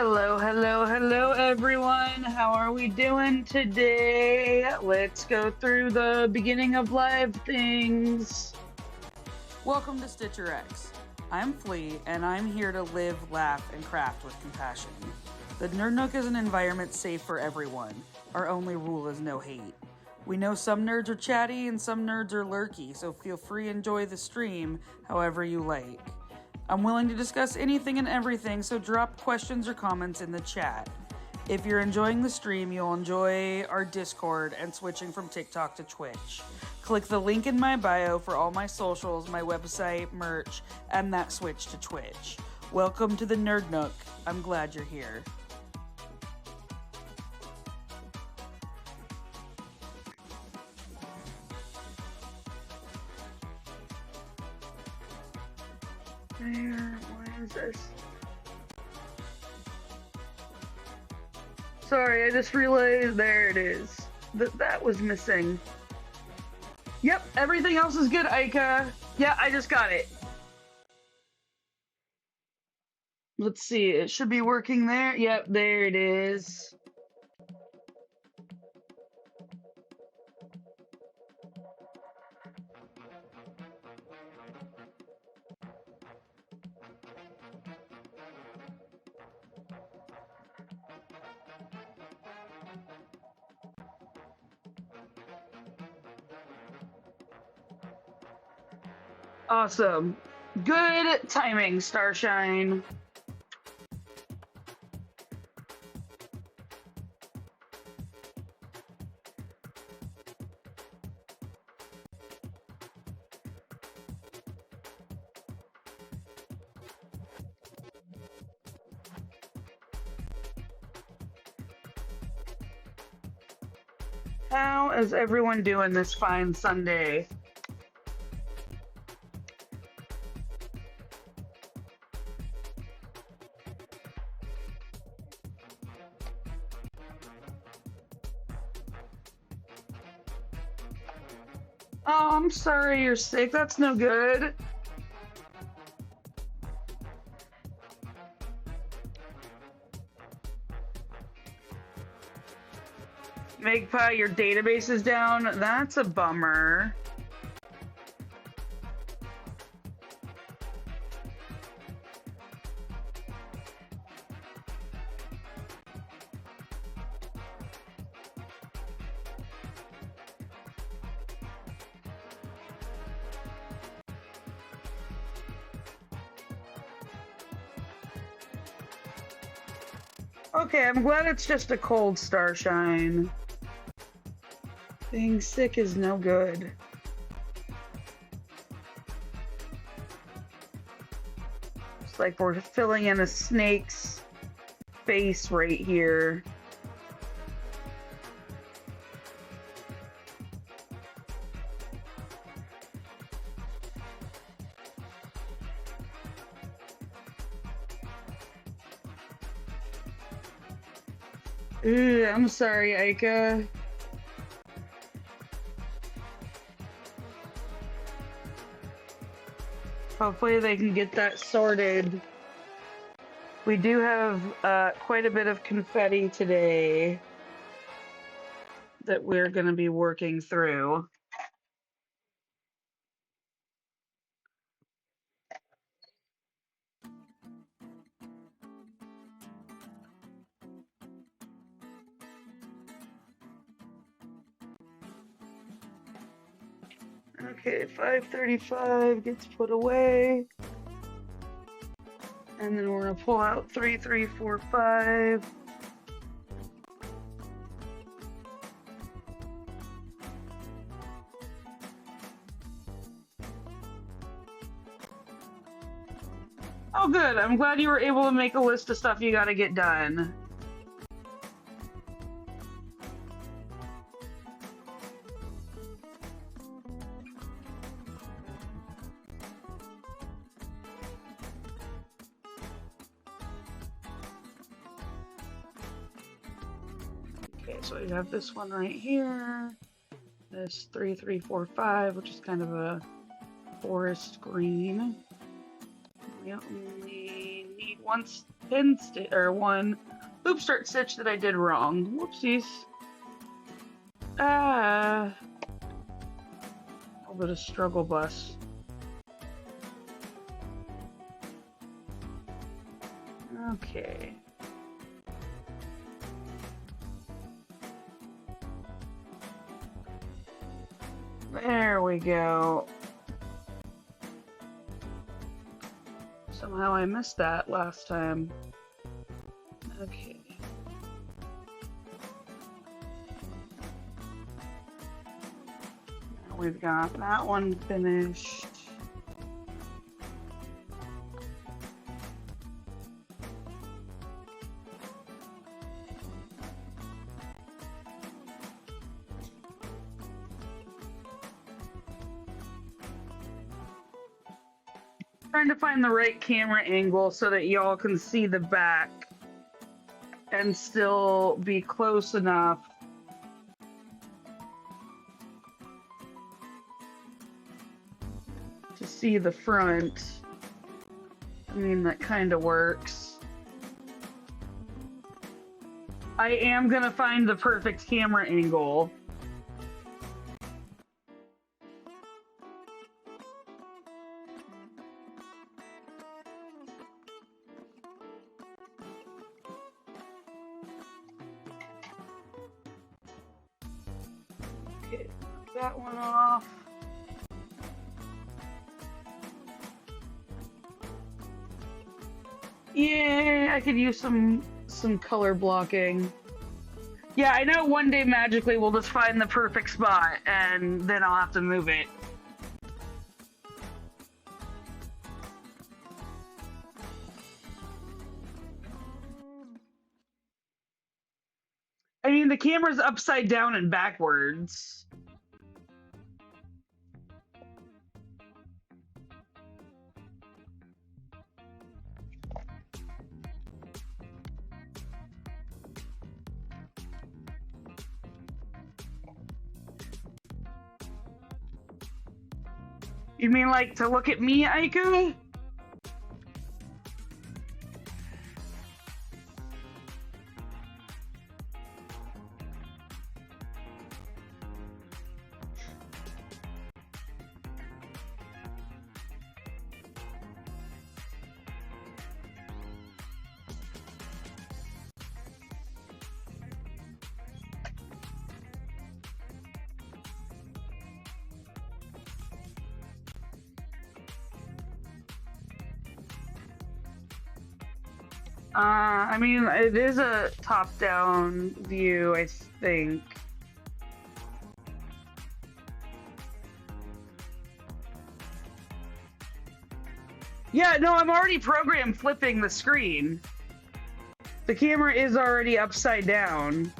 Hello, hello, hello, everyone. How are we doing today? Let's go through the beginning of live things. Welcome to StitcherX. I'm Flea, and I'm here to live, laugh, and craft with compassion. The Nerd Nook is an environment safe for everyone. Our only rule is no hate. We know some nerds are chatty and some nerds are lurky, so feel free to enjoy the stream however you like. I'm willing to discuss anything and everything, so drop questions or comments in the chat. If you're enjoying the stream, you'll enjoy our Discord and switching from TikTok to Twitch. Click the link in my bio for all my socials, my website, merch, and that switch to Twitch. Welcome to the Nerd Nook. I'm glad you're here. Why is this? Sorry, I just realized there it is. That was missing. Yep, everything else is good, Aika. Yeah, I just got it. Let's see, it should be working there. Yep, there it is. Awesome. Good timing, Starshine. How is everyone doing this fine Sunday? Oh, I'm sorry you're sick. That's no good. Magpie, your database is down. That's a bummer. Okay, I'm glad it's just a cold, Starshine. Being sick is no good. It's like we're filling in a snake's face right here. Ooh, I'm sorry, Aika. Hopefully they can get that sorted. We do have quite a bit of confetti today that we're going to be working through. Okay, 535 gets put away. And then we're going to pull out 3345. Oh, good. I'm glad you were able to make a list of stuff you got to get done. Okay, so we have this one right here. This 3345, which is kind of a forest green. We only need pin stitch or one hoop start stitch that I did wrong. Whoopsies. A little bit of struggle bus. Okay. There we go. Somehow I missed that last time. Okay. Now we've got that one finished. Trying to find the right camera angle so that y'all can see the back and still be close enough to see the front. I mean, that kind of works. I am gonna find the perfect camera angle. Okay, knock that one off. Yeah, I could use some color blocking. Yeah, I know one day magically we'll just find the perfect spot and then I'll have to move it. I mean, the camera's upside down and backwards. You mean like to look at me, Aika? I mean, it is a top-down view, I think. Yeah, no, I'm already programmed flipping the screen. The camera is already upside down.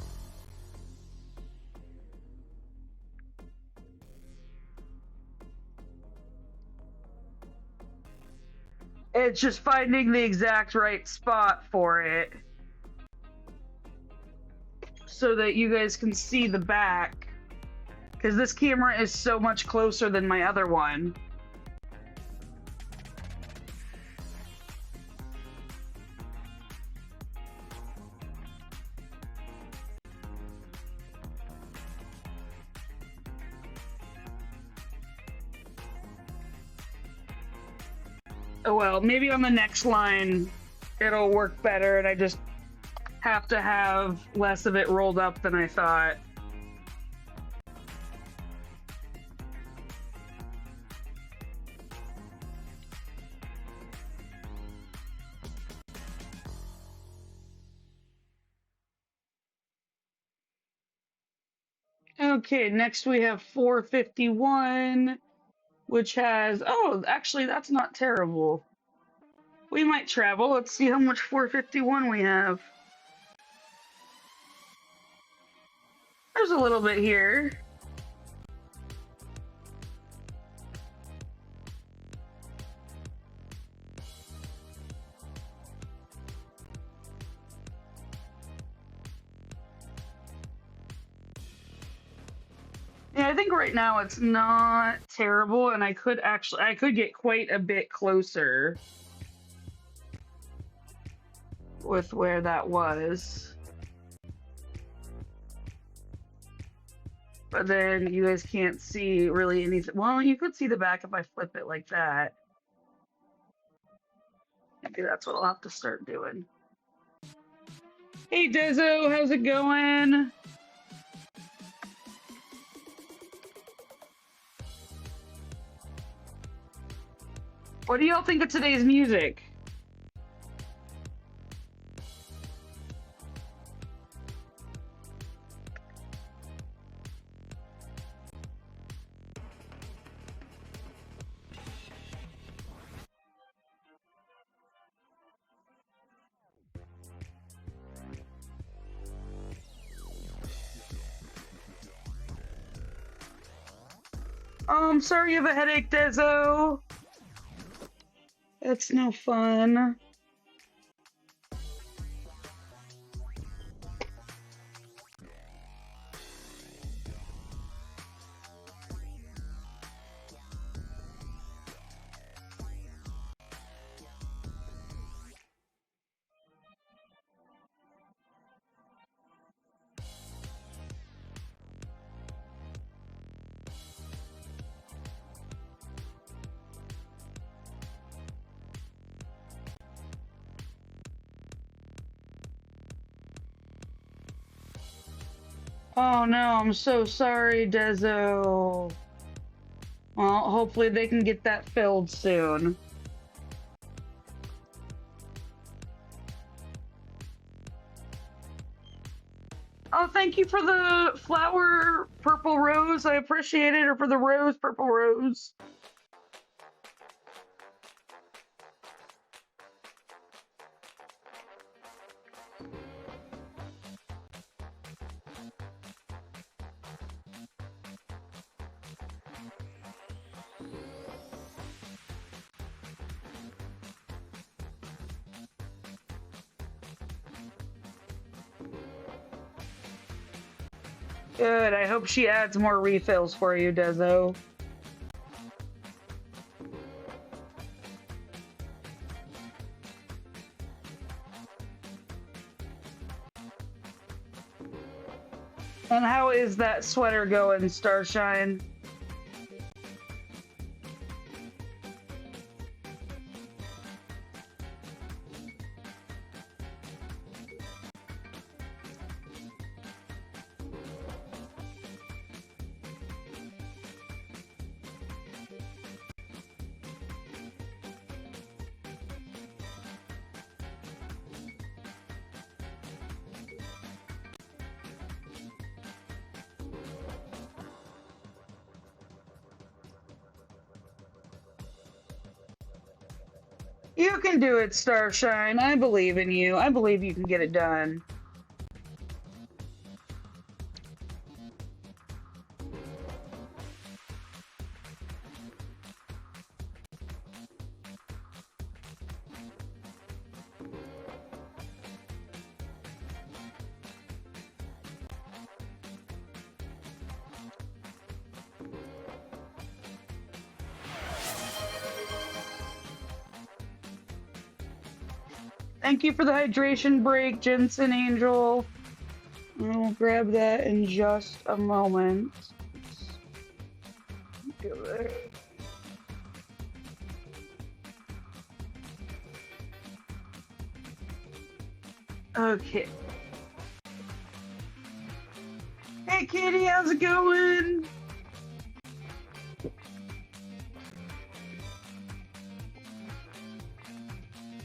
It's just finding the exact right spot for it so that you guys can see the back, because this camera is so much closer than my other one. Oh well, maybe on the next line it'll work better and I just have to have less of it rolled up than I thought. Okay, next we have 451, which has, oh, actually that's not terrible. We might travel. Let's see how much 451 we have. There's a little bit here. Yeah, I think right now it's not terrible, and I could get quite a bit closer. with where that was. But then you guys can't see really anything. Well, you could see the back if I flip it like that. Maybe that's what I'll have to start doing. Hey, Dezo, how's it going? What do y'all think of today's music? Oh, I'm sorry you have a headache, Dezo. That's no fun. Oh no, I'm so sorry, Dezo. Well, hopefully they can get that filled soon. Oh, thank you for the flower purple rose. I appreciate it. Or for the rose purple rose. Good. I hope she adds more refills for you, Dezo. And how is that sweater going, Starshine? You can do it, Starshine. I believe in you. I believe you can get it done. Thank you for the hydration break, Jensen Angel. I'll grab that in just a moment. Go there. Okay. Hey, Kitty, how's it going?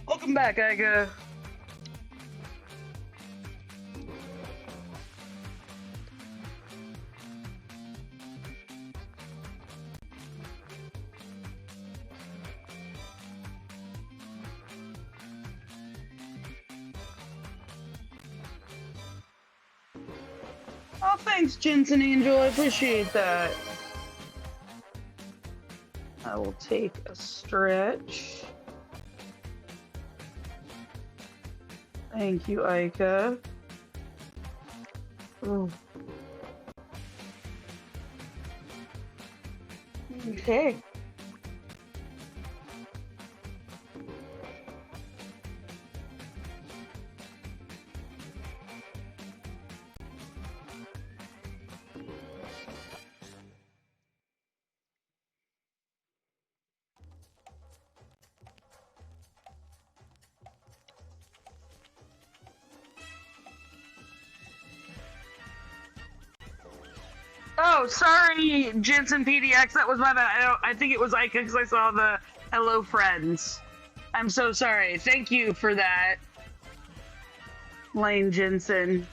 Welcome back, Iga. Oh, thanks, Jensen Angel. I appreciate that. I will take a stretch. Thank you, Ica. Ooh. Okay. Oh, sorry, Jensen PDX. That was my bad. I think it was Ica because I saw the hello friends. I'm so sorry. Thank you for that, Lane Jensen.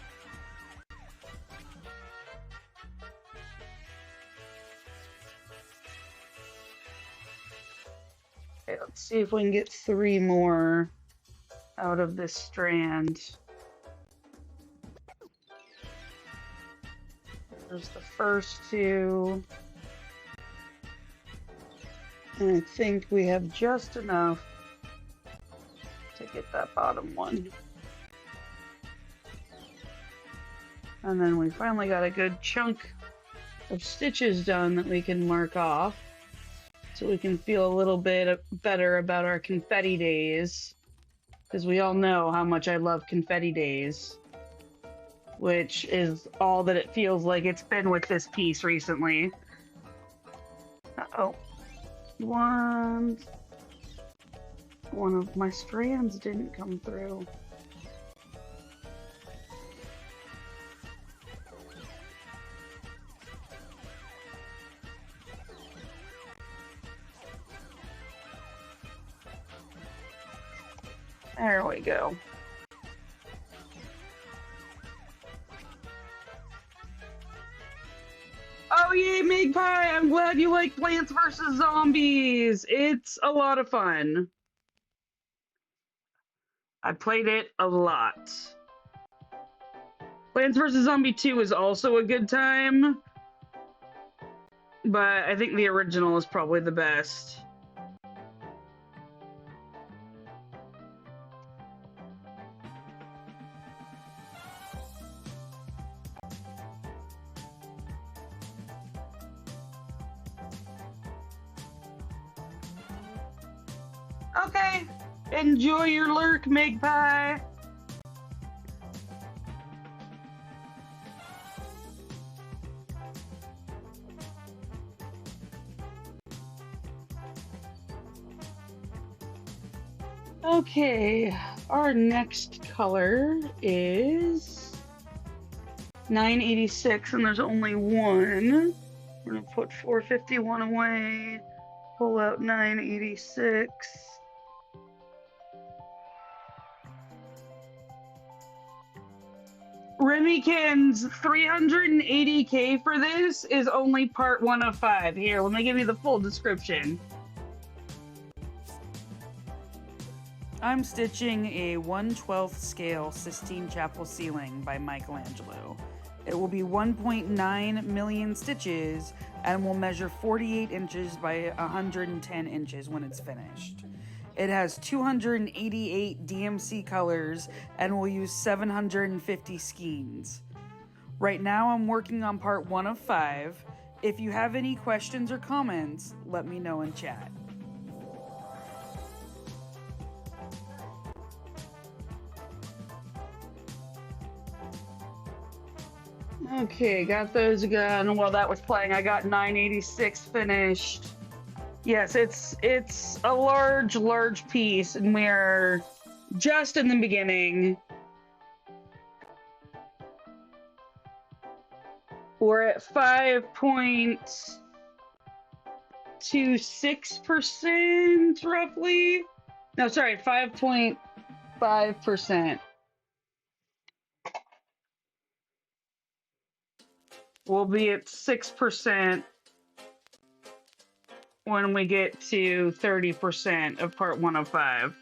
Okay, let's see if we can get 3 more out of this strand. There's the first 2. And I think we have just enough to get that bottom one. And then we finally got a good chunk of stitches done that we can mark off. So we can feel a little bit better about our confetti days. Because we all know how much I love confetti days. Which is all that it feels like it's been with this piece recently. Uh-oh. One of my strands didn't come through. There we go. Oh yay, Magpie! I'm glad you like Plants vs. Zombies! It's a lot of fun. I played it a lot. Plants vs. Zombie 2 is also a good time, but I think the original is probably the best. Okay, enjoy your lurk, Magpie. Okay, our next color is 986, and there's only one. We're gonna put 451 away, pull out 986. Remykin's 380k for this is only part 1 of 5. Here, let me give you the full description. I'm stitching a 1/12 scale Sistine Chapel ceiling by Michelangelo. It will be 1.9 million stitches and will measure 48 inches by 110 inches when it's finished. It has 288 DMC colors and will use 750 skeins. Right now I'm working on part 1 of 5. If you have any questions or comments, let me know in chat. Okay, got those done. While that was playing, I got 986 finished. Yes, it's a large piece, and we're just in the beginning. We're at 5.26% roughly. No, sorry, 5.5%. We'll be at 6% when we get to 30% of part 1 of 5.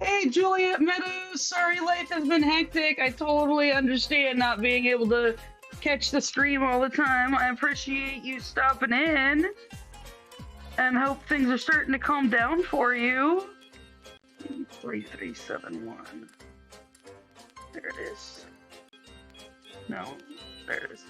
Hey, Juliet Meadows, sorry life has been hectic. I totally understand not being able to catch the stream all the time. I appreciate you stopping in and hope things are starting to calm down for you. 3371. There it is. No, there it is.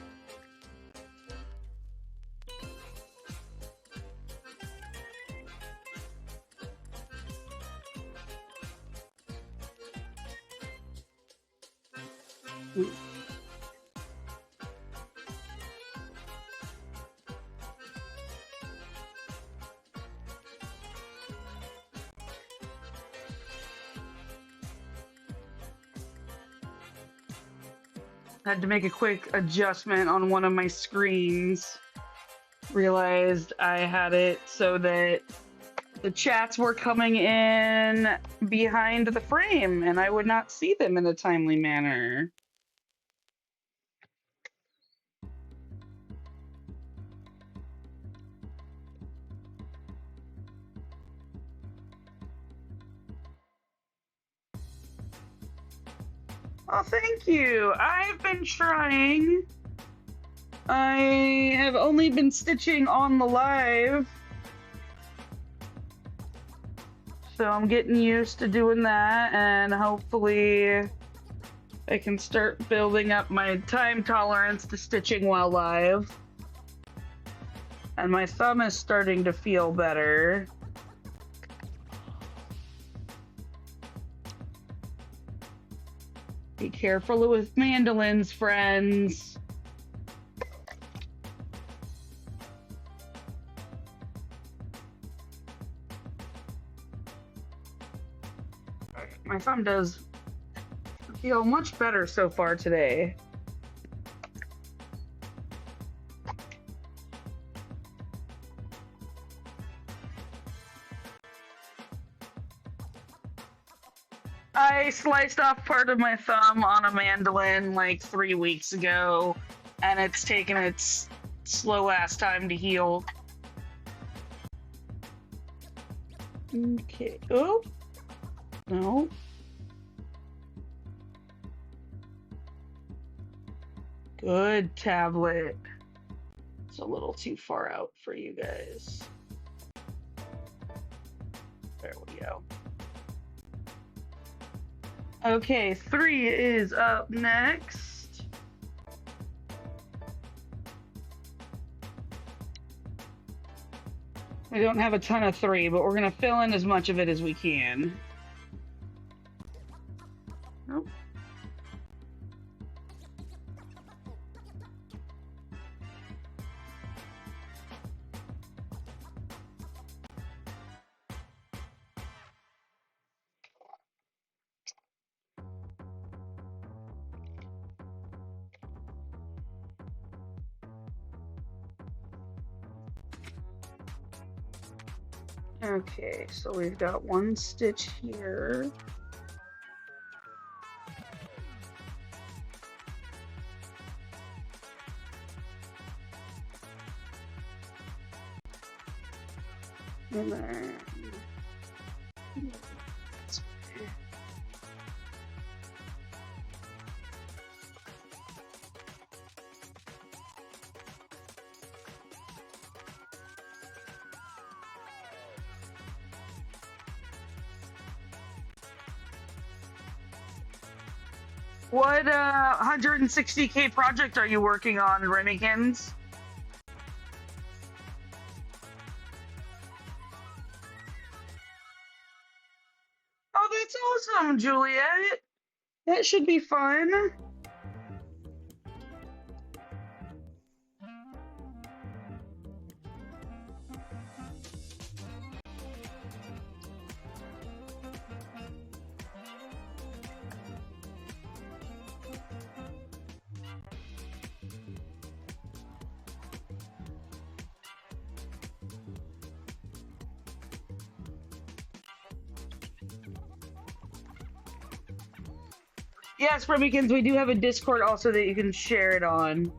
Had to make a quick adjustment on one of my screens. Realized I had it so that the chats were coming in behind the frame and I would not see them in a timely manner. Oh, thank you. I've been trying. I have only been stitching on the live, so I'm getting used to doing that, and hopefully I can start building up my time tolerance to stitching while live. And my thumb is starting to feel better. Be careful with mandolins, friends. My thumb does feel much better so far today. I sliced off part of my thumb on a mandolin like 3 weeks ago, and it's taken its slow ass time to heal. Okay. Oh. No. Good tablet. It's a little too far out for you guys. There we go. Okay, 3 is up next. We don't have a ton of 3, but we're gonna fill in as much of it as we can. Nope. Okay, so we've got 1 stitch here. And then what 160K project are you working on, Remykins? Oh, that's awesome, Juliet. That should be fun. Yes, Remykins, we do have a Discord also that you can share it on.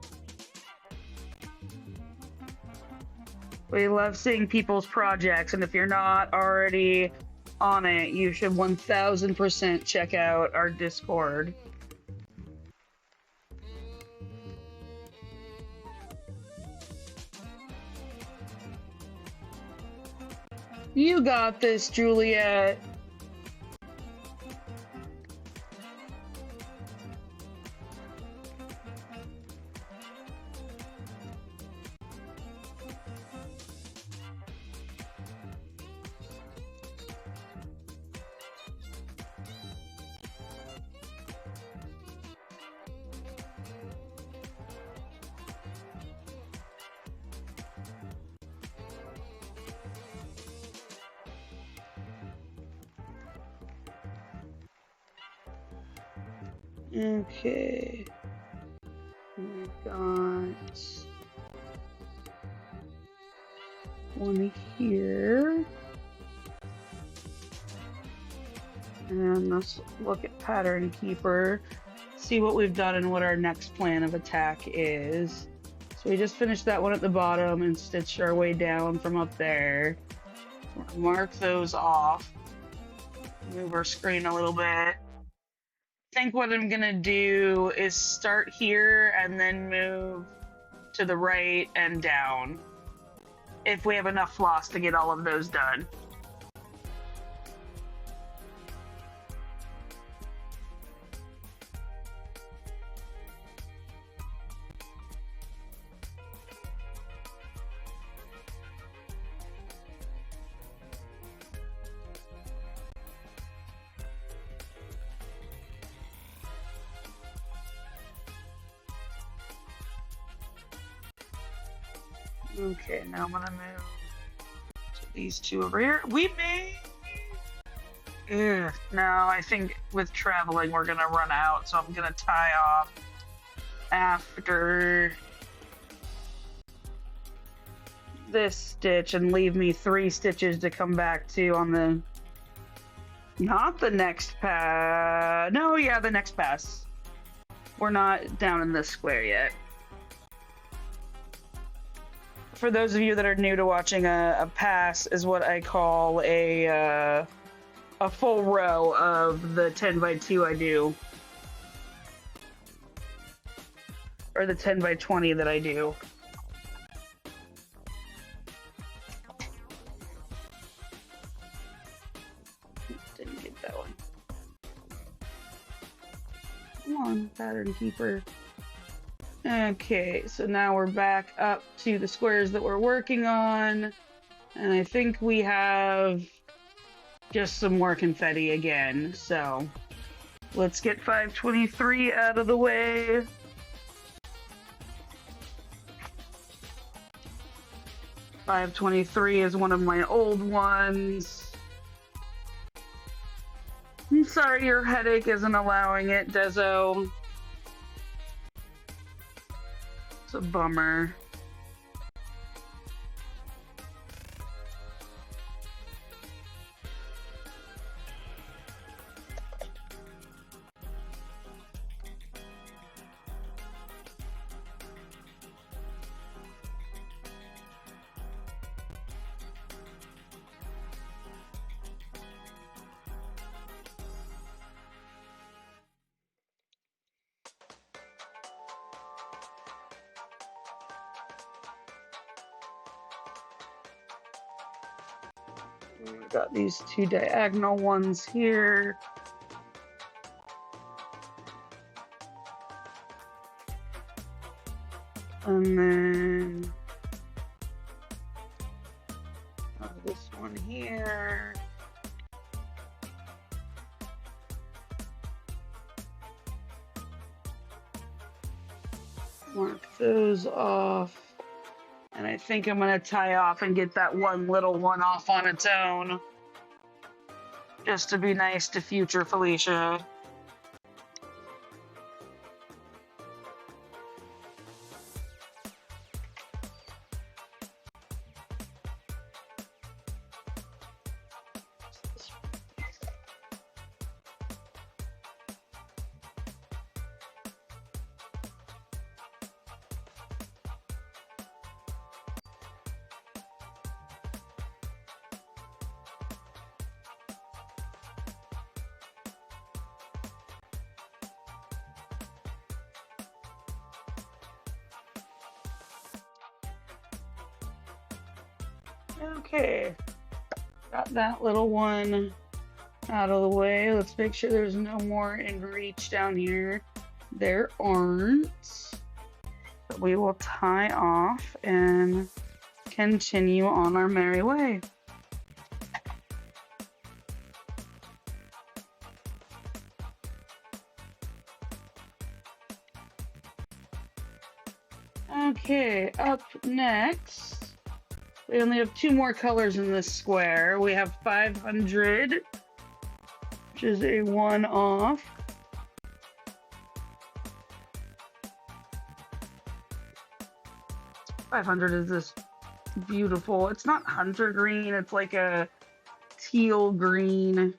We love seeing people's projects, and if you're not already on it, you should 1000% check out our Discord. You got this, Juliet. Okay. Got one here. And let's look at Pattern Keeper, see what we've done and what our next plan of attack is. So we just finished that one at the bottom and stitched our way down from up there. Mark those off. Move our screen a little bit. I think what I'm gonna do is start here and then move to the right and down, if we have enough floss to get all of those done. Okay, now I'm gonna move to these two over here. We may. No, I think with traveling we're gonna run out, so I'm gonna tie off after this stitch and leave me 3 stitches to come back to on the. Not the next pass. No, yeah, the next pass. We're not down in this square yet. For those of you that are new to watching, a pass is what I call a full row of the 10x2 I do. Or the 10x20 that I do. Didn't get that one. Come on, Pattern Keeper. Okay, so now we're back up to the squares that we're working on, and I think we have just some more confetti again, so let's get 523 out of the way. .523 is one of my old ones. I'm sorry your headache isn't allowing it, Dezo. It's a bummer. We've got these 2 diagonal ones here. And then this one here. Mark those off. And I think I'm going to tie off and get that one little one off on its own. Just to be nice to future Felicia. Okay, got that little one out of the way. Let's make sure there's no more in reach down here. There aren't. But we will tie off and continue on our merry way. Okay, up next. We only have 2 more colors in this square. We have 500, which is a 1 off. 500 is this beautiful. It's not hunter green, it's like a teal green.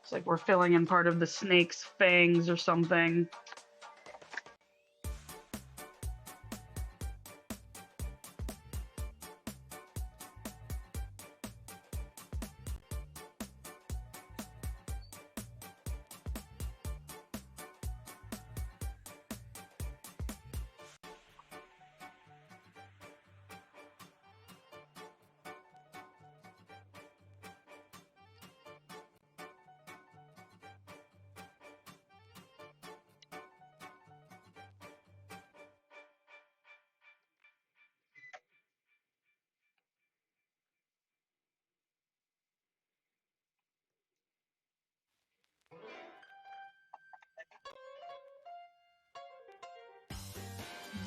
It's like we're filling in part of the snake's fangs or something.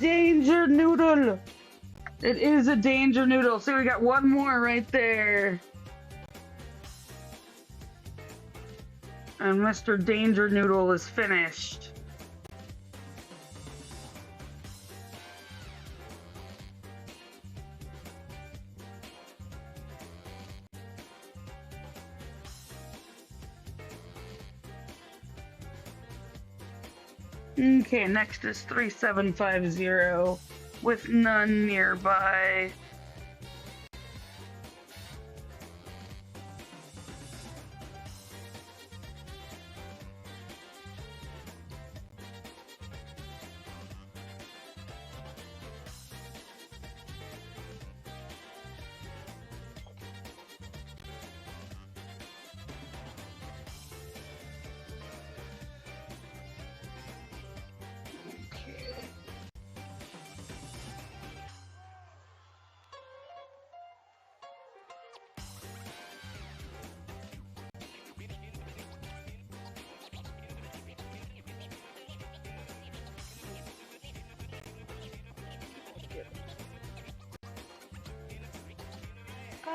Danger noodle! It is a danger noodle. So we got one more right there. And Mr. Danger Noodle is finished. Okay, next is 3750 with none nearby.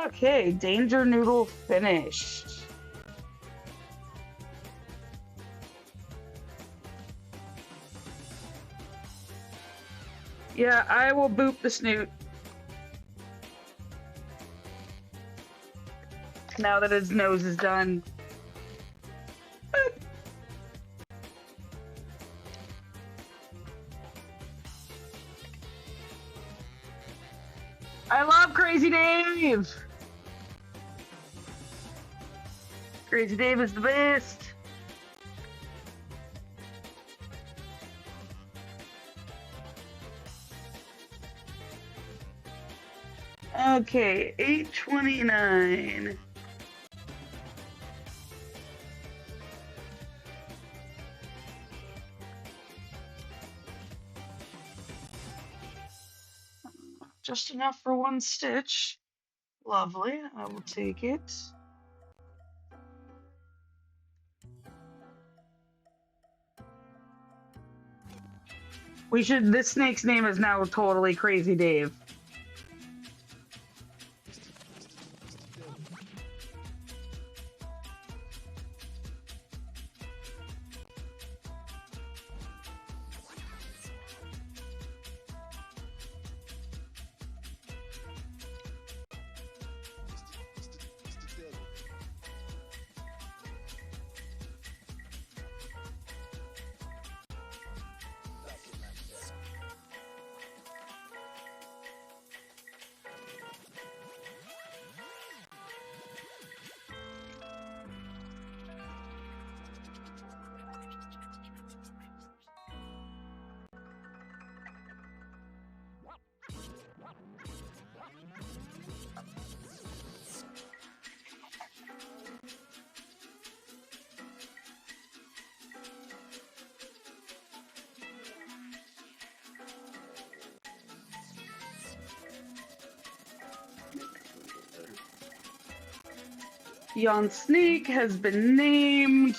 Okay, Danger Noodle finished. Yeah, I will boop the snoot. Now that his nose is done. Boop. I love Crazy Dave! Crazy Dave is the best! Okay, 829. Just enough for one stitch. Lovely, I will take it. This snake's name is now totally Crazy Dave. Yon snake has been named.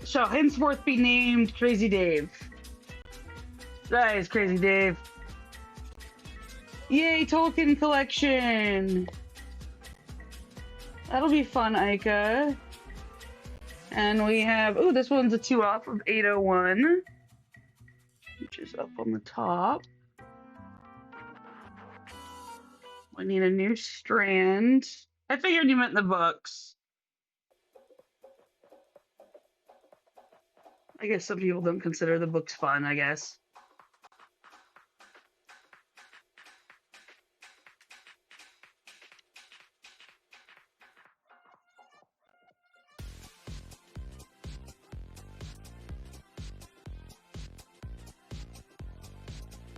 Shall henceforth be named Crazy Dave. That is Crazy Dave. Yay, Tolkien collection! That'll be fun, Ica. And we have, oh, this one's a 2 off of 801, which is up on the top. We need a new strand. I figured you meant the books. I guess some people don't consider the books fun, I guess.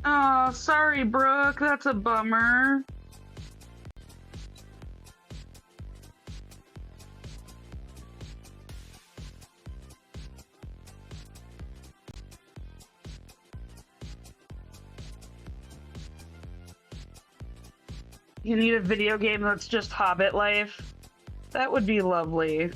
Oh, sorry, Brooke. That's a bummer. You need a video game that's just Hobbit life? That would be lovely.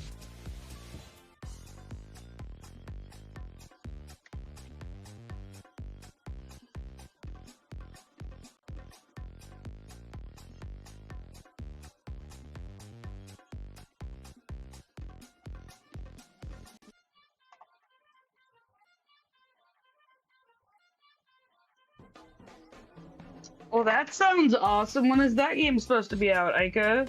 Well, that sounds awesome. When is that game supposed to be out, Aika?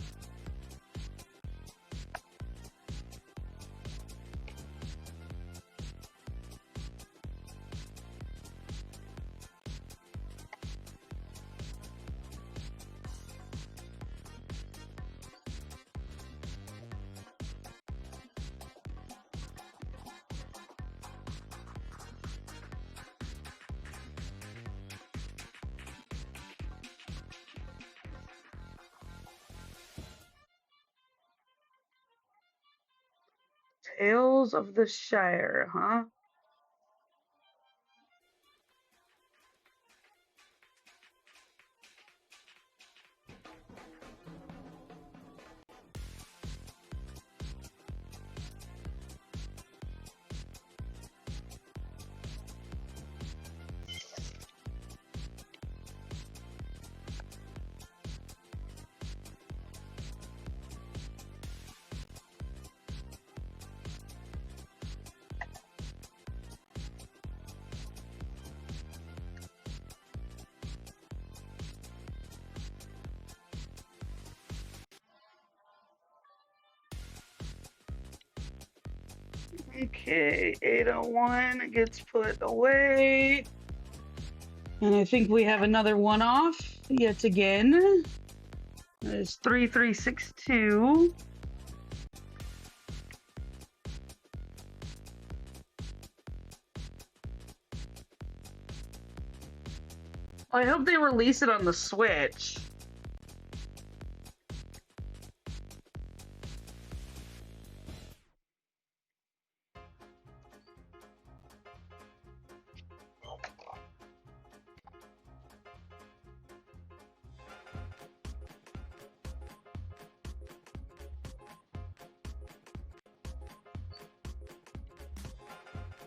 Tales of the Shire, huh? Okay, 801 gets put away. And I think we have another one off yet again. That is 3362. I hope they release it on the Switch.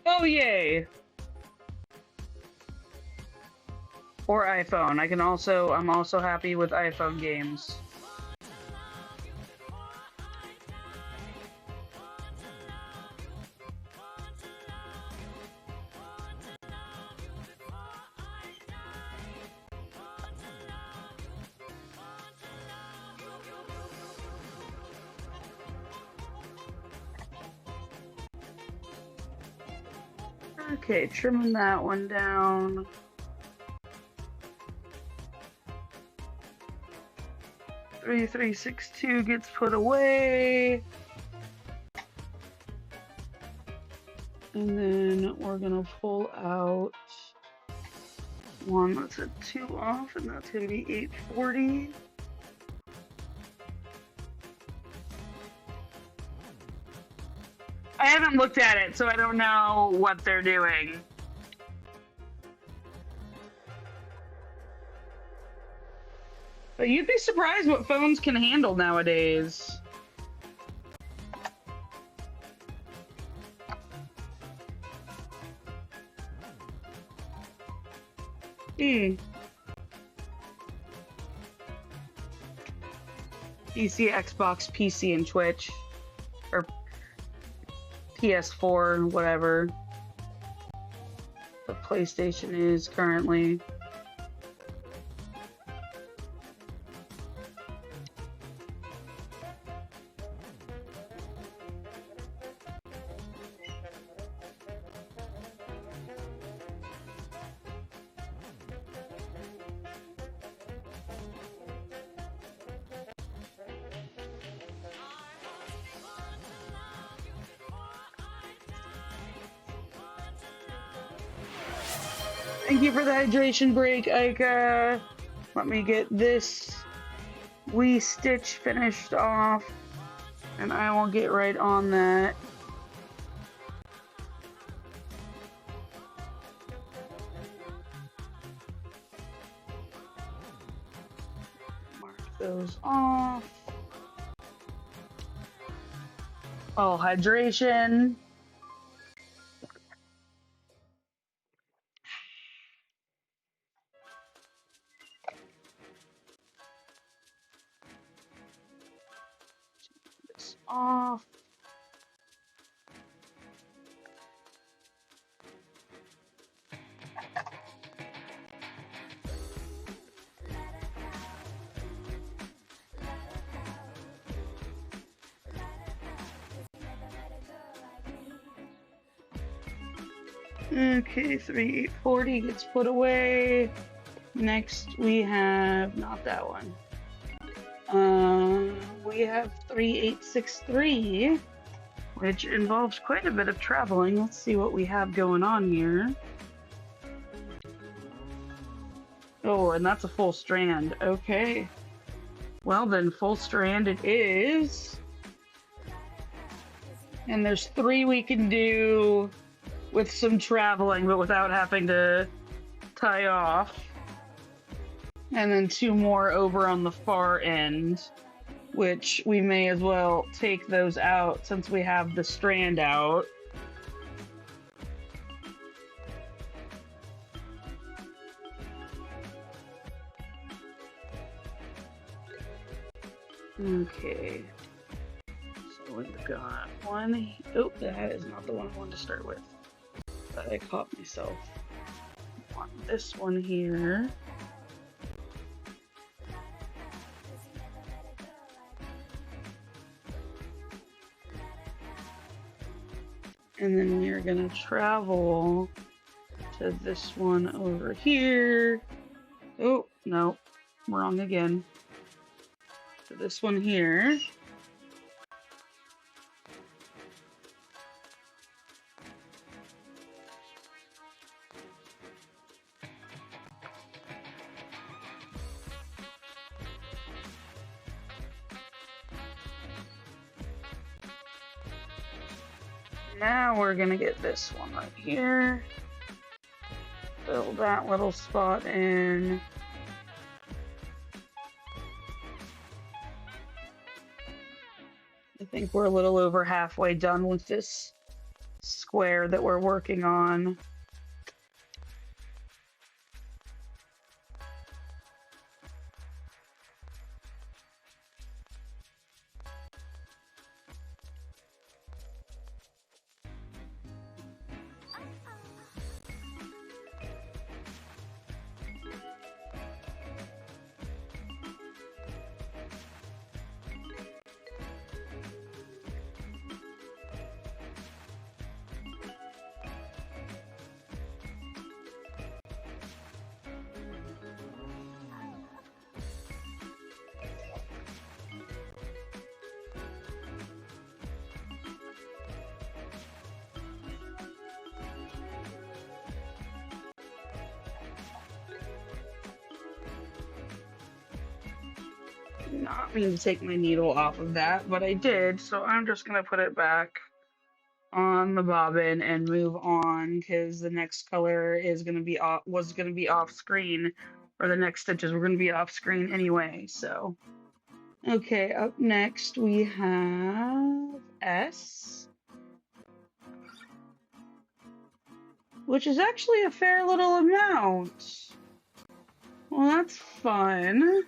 Oh, yay. Or iPhone. I'm also happy with iPhone games. Okay, trimming that one down. 3362 gets put away. And then we're gonna pull out one that's a 2 off, and that's gonna be 840. I haven't looked at it, so I don't know what they're doing. But you'd be surprised what phones can handle nowadays. PC, Xbox, PC, and Twitch. Or PS4, whatever the PlayStation is currently. Thank you for the hydration break, Aika. Let me get this wee stitch finished off, and I will get right on that. Mark those off. Oh, hydration. This off. Okay, 3840 gets put away. Next we have, not that one. We have 3863, which involves quite a bit of traveling. Let's see what we have going on here. Oh, and that's a full strand. Okay. Well then, full strand it is. And there's 3 we can do with some traveling, but without having to tie off. And then 2 more over on the far end, which we may as well take those out since we have the strand out. Okay. So we've got one. Oh, that is not the one I wanted to start with. But I caught myself. I want this one here. And then we are going to travel to this one over here. Oh, no, wrong again. To this one here. Now we're gonna get this one right here. Fill that little spot in. I think we're a little over halfway done with this square that we're working on. Not mean to take my needle off of that, but I did, so I'm just gonna put it back on the bobbin and move on because the next color is gonna be off screen, or the next stitches were gonna be off screen anyway. So okay, up next we have S, which is actually a fair little amount. Well, that's fun.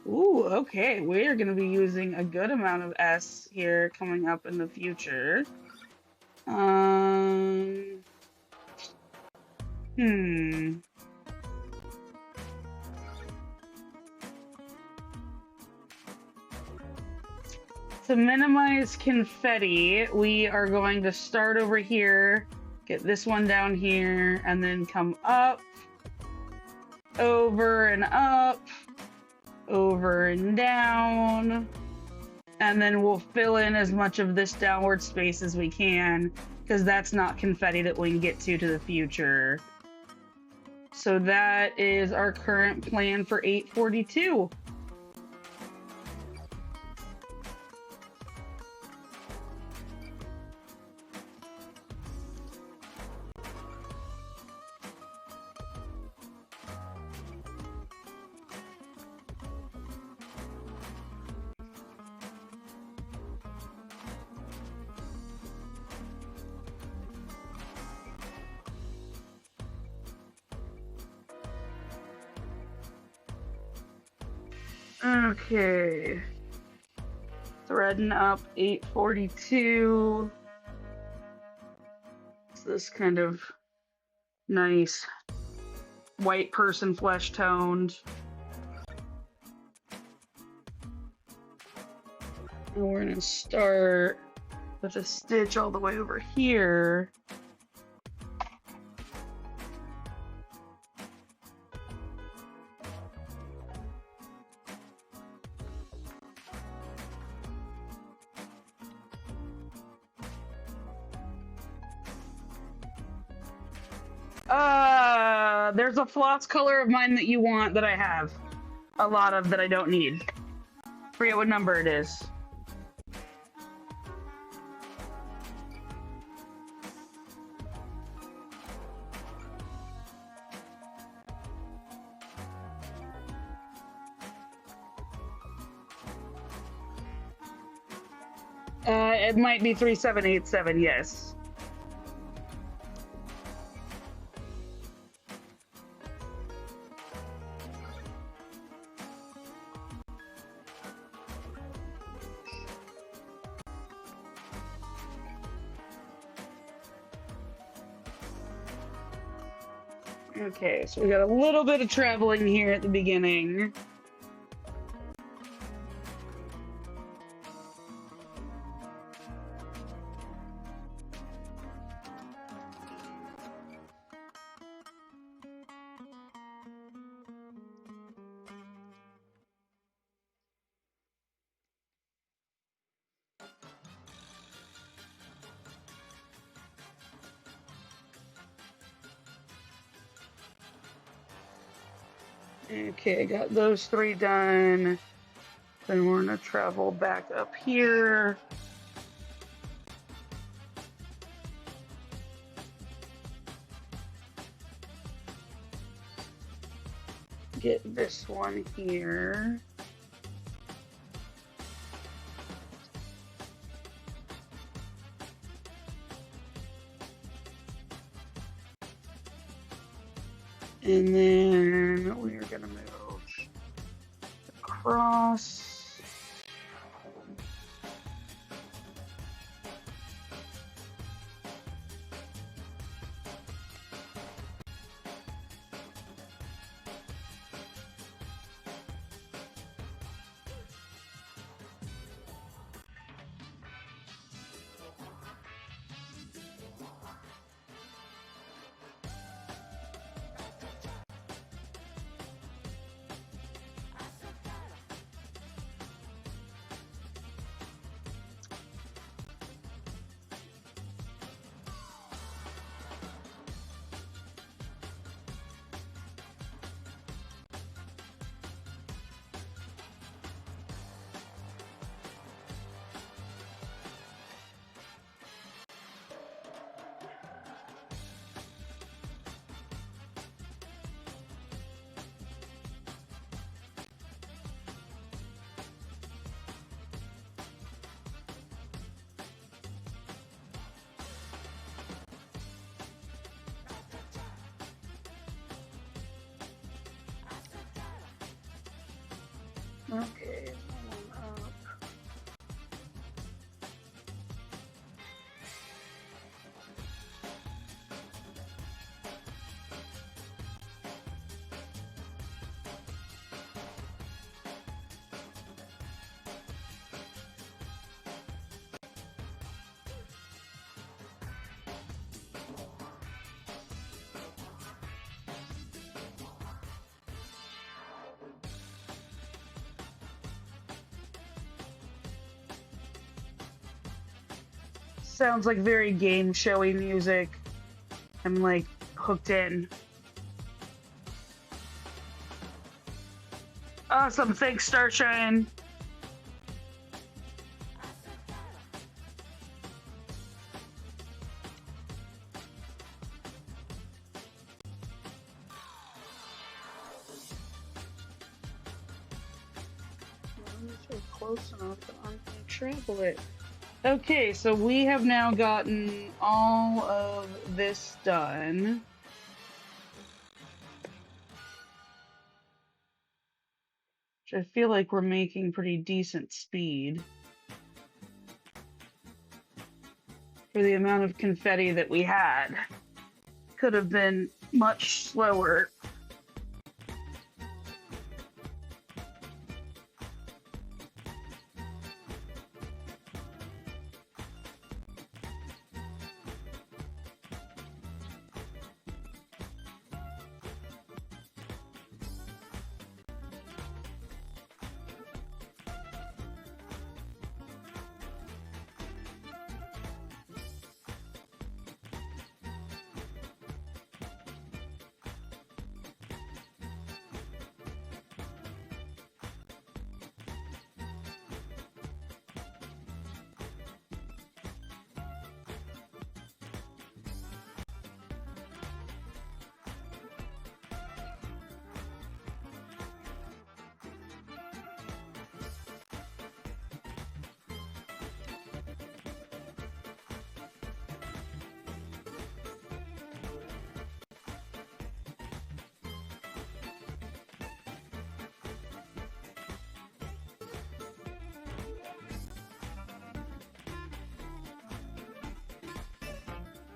Ooh, okay. We are going to be using a good amount of S here coming up in the future. Hmm. To minimize confetti, we are going to start over here, get this one down here, and then come up, over and up, over and down, and then we'll fill in as much of this downward space as we can, because that's not confetti that we can get to the future. So that is our current plan for 842. Okay. Threading up 842. It's this kind of nice white person flesh toned. And we're going to start with a stitch all the way over here. There's a floss color of mine that you want that I have a lot of that I don't need. Forget what number it is. It might be 3787, yes. Okay, so we got a little bit of traveling here at the beginning. Okay, got those three done. Then we're gonna travel back up here. Get this one here. And then we are gonna move across. Okay. Sounds like very game showy music. I'm like hooked in. Awesome, thanks Starshine. Close enough that I can travel it. Okay, so we have now gotten all of this done. Which I feel like we're making pretty decent speed for the amount of confetti that we had. Could have been much slower.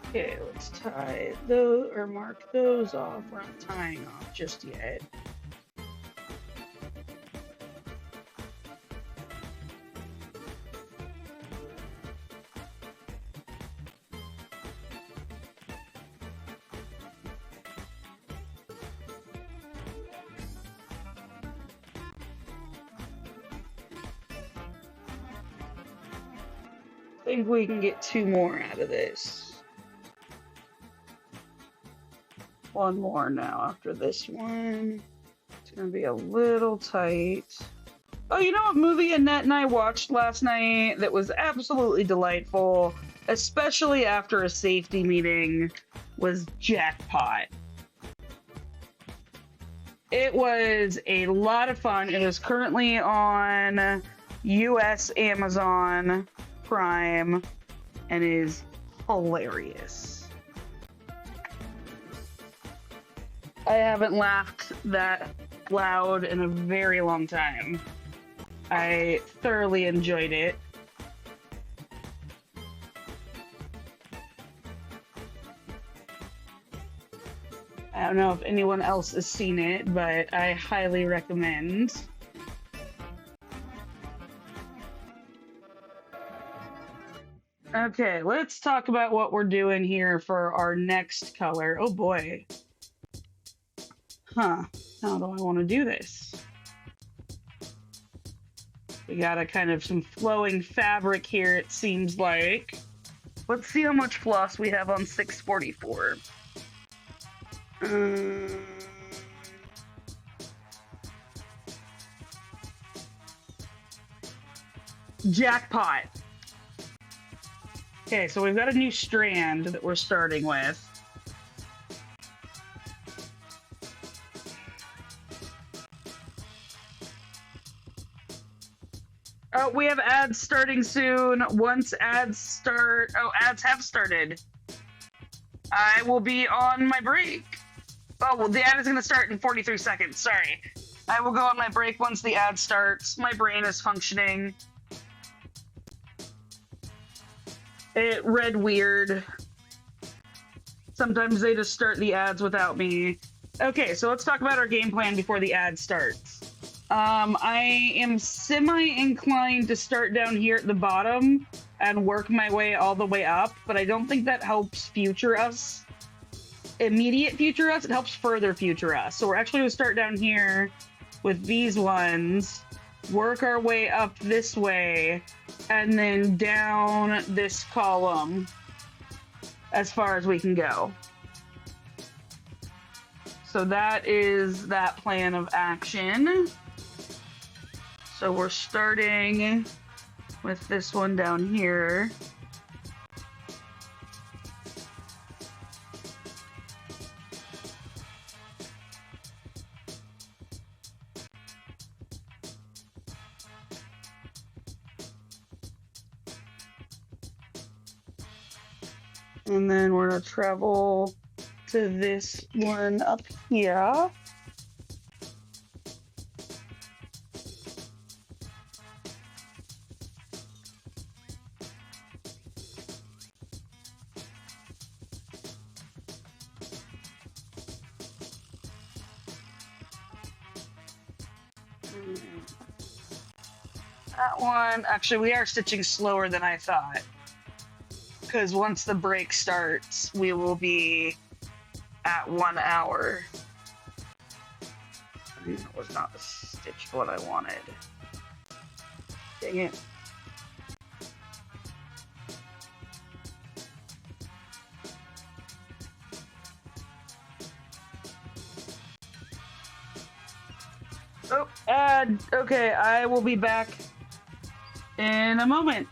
Okay, let's tie those or mark those off. We're not tying off just yet. I think we can get 2 more out of this. One more now after this one. It's gonna be a little tight. Oh, you know what movie Annette and I watched last night that was absolutely delightful, especially after a safety meeting, was Jackpot. It was a lot of fun. It is currently on US Amazon Prime and is hilarious. I haven't laughed that loud in a very long time. I thoroughly enjoyed it. I don't know if anyone else has seen it, but I highly recommend. Okay, let's talk about what we're doing here for our next color. Oh boy. How do I want to do this? We got a kind of some flowing fabric here, it seems like. Let's see how much floss we have on 644. Jackpot. Okay, so we've got a new strand that we're starting with. Oh, we have ads starting soon. Once ads start... Oh, ads have started. I will be on my break. Oh, well, the ad is going to start in 43 seconds. Sorry. I will go on my break once the ad starts. My brain is functioning. It read weird. Sometimes they just start the ads without me. Okay, so let's talk about our game plan before the ad starts. I am semi-inclined to start down here at the bottom and work my way all the way up, but I don't think that helps future us. Immediate future us, it helps further future us. So we're actually going to start down here with these ones, work our way up this way, and then down this column as far as we can go. So that is that plan of action. So we're starting with this one down here. And then we're gonna travel to this one up here. That one, actually, we are stitching slower than I thought. Because once the break starts, we will be at 1 hour. That was not the stitch what I wanted. Dang it. Oh, okay, I will be back in a moment.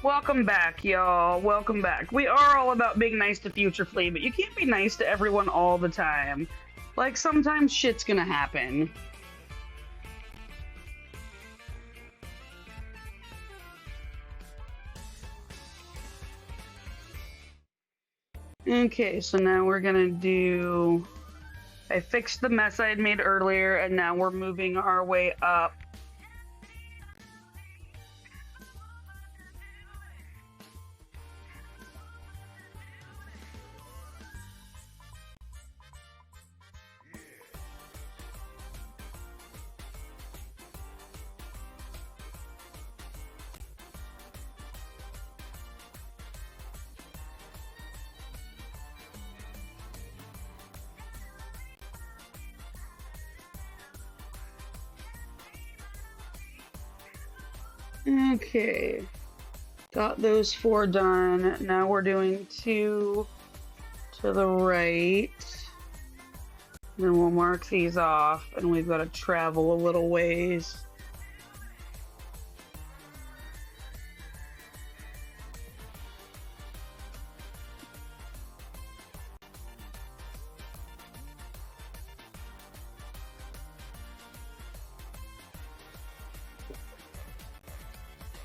Welcome back, y'all. Welcome back. We are all about being nice to Future Flea, but you can't be nice to everyone all the time. Like, sometimes shit's gonna happen. Okay, so now we're gonna do I fixed the mess I had made earlier, and now we're moving our way up. Okay, got those 4 done. Now we're doing 2 to the right. Then we'll mark these off, and we've got to travel a little ways.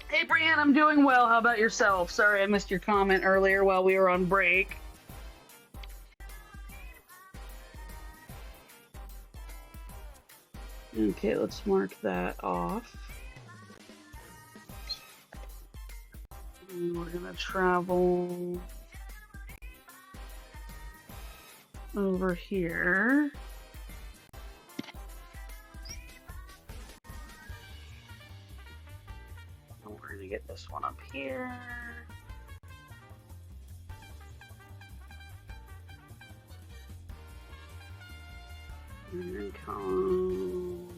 Hey, Brianne, I'm doing well. How about yourself? Sorry I missed your comment earlier while we were on break. Okay, let's mark that off. And we're gonna travel over here. We're gonna get this one up here. And then come.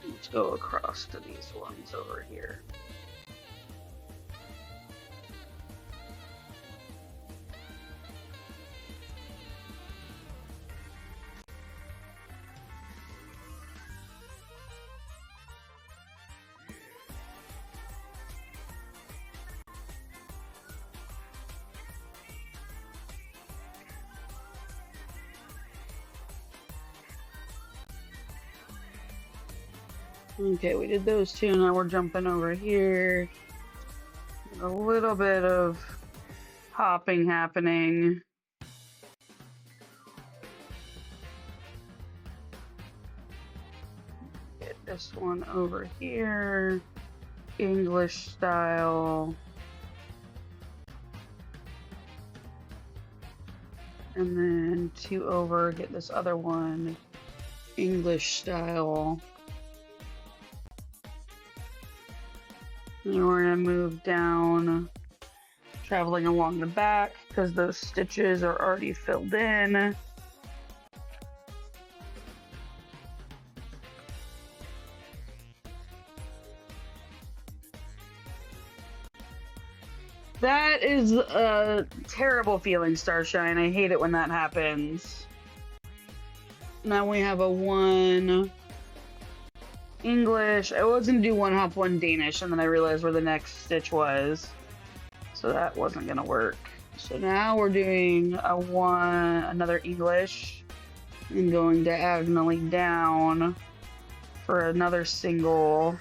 Let's go across to these ones over here. Okay, we did those 2, now we're jumping over here. A little bit of hopping happening. Get this one over here. English style. And then 2 over, get this other one. English style. And we're gonna move down, traveling along the back because those stitches are already filled in. That is a terrible feeling, Starshine. I hate it when that happens. Now we have a 1 English. I was gonna do 1 hop, 1 Danish, and then I realized where the next stitch was, so that wasn't gonna work. So now we're doing a 1, another English, and going diagonally down for another single.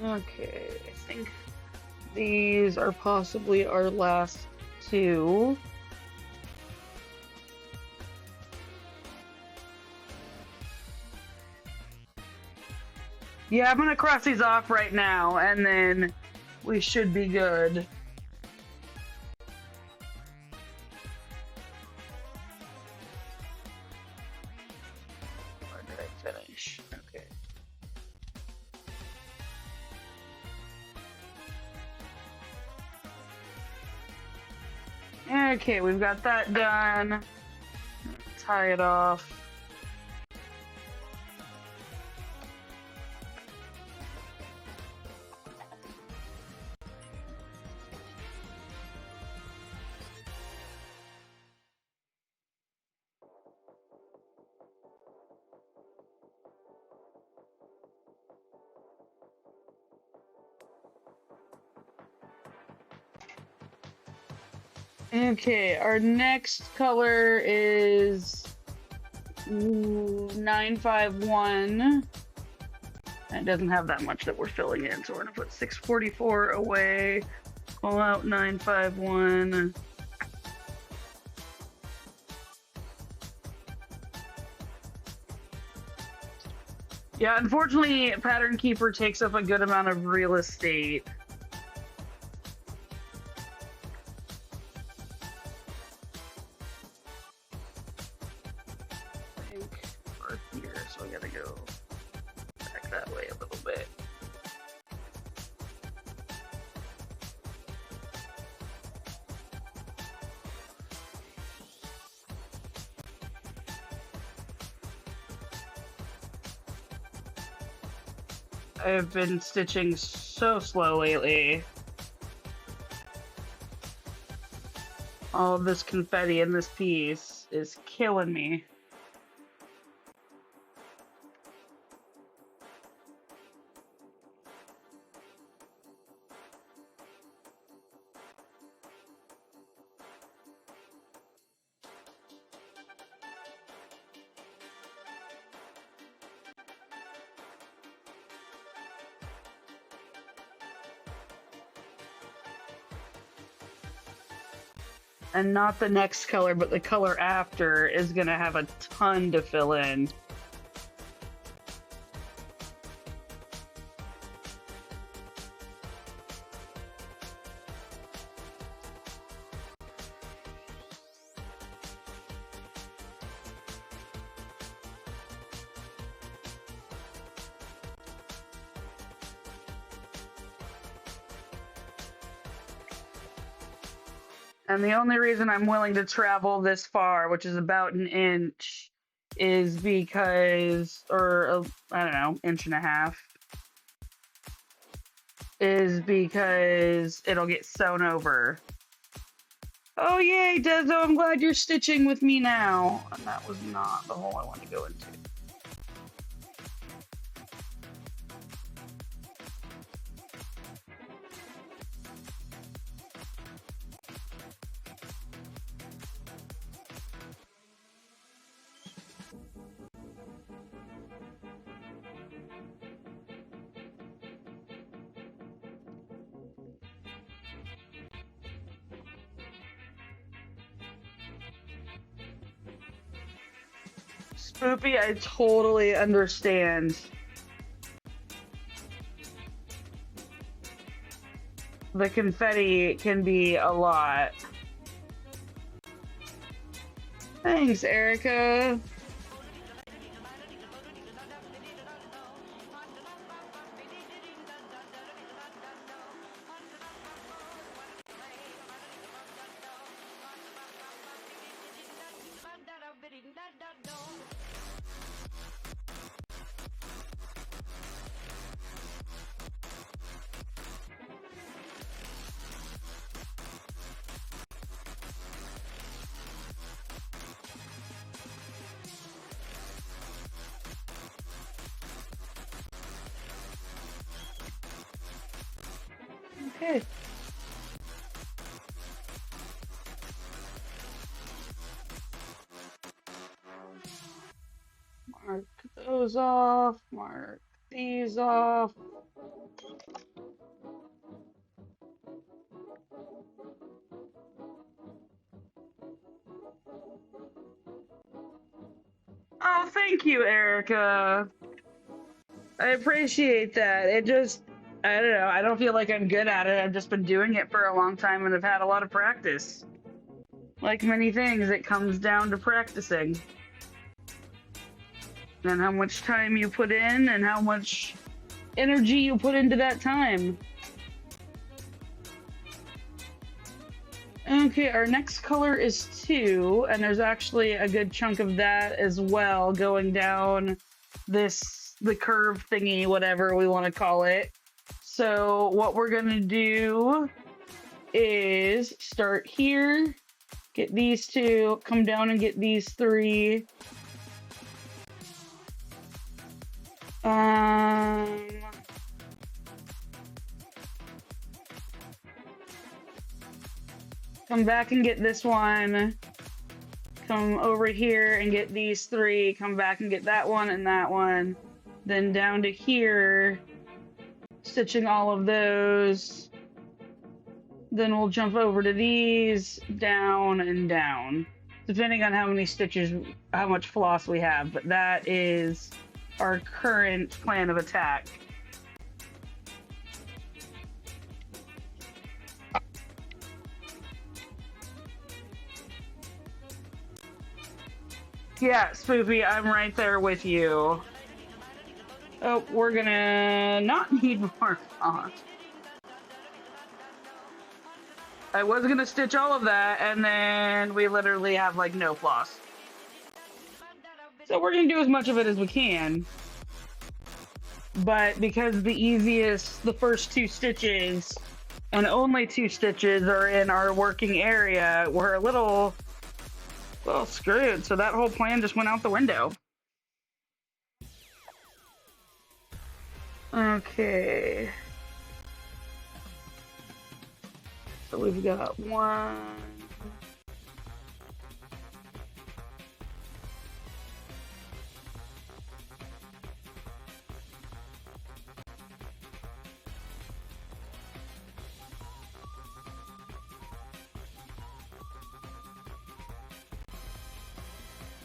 Okay, I think these are possibly our last 2. Yeah, I'm gonna cross these off right now, and then we should be good. Where did I finish? Okay. Okay, we've got that done. Tie it off. Okay, our next color is 951. It doesn't have that much that we're filling in, so we're gonna put 644 away. Pull out 951. Yeah, unfortunately, Pattern Keeper takes up a good amount of real estate. I think we're here, so we gotta go back that way a little bit. I've been stitching so slow lately. All of this confetti in this piece is killing me. And not the next color, but the color after is gonna have a ton to fill in. And the only reason I'm willing to travel this far, which is about an inch, is because, or I don't know, inch and a half, is because it'll get sewn over. Oh yay, Dezo, I'm glad you're stitching with me now. And that was not the hole I wanted to go into. Spoopy, I totally understand. The confetti can be a lot. Thanks, Erica. Okay. Mark those off, mark these off. Oh, thank you, Erica. I appreciate that. It just, I don't know, I don't feel like I'm good at it. I've just been doing it for a long time and I've had a lot of practice. Like many things, it comes down to practicing. And how much time you put in and how much energy you put into that time. Okay, our next color is 2, and there's actually a good chunk of that as well going down this, the curve thingy, whatever we want to call it. So what we're gonna do is start here, get these 2, come down and get these 3. come back and get this one, come over here and get these three, come back and get that one and that one, then down to here, stitching all of those. Then we'll jump over to these, down and down, depending on how many stitches, how much floss we have, but that is our current plan of attack. Yeah, Spoopy, I'm right there with you. Oh, we're gonna not need more floss. I was gonna stitch all of that, and then we literally have like no floss. So we're gonna do as much of it as we can. But because the first 2 stitches, and only 2 stitches are in our working area, we're a little, well, screwed. So that whole plan just went out the window. Okay. So we've got 1.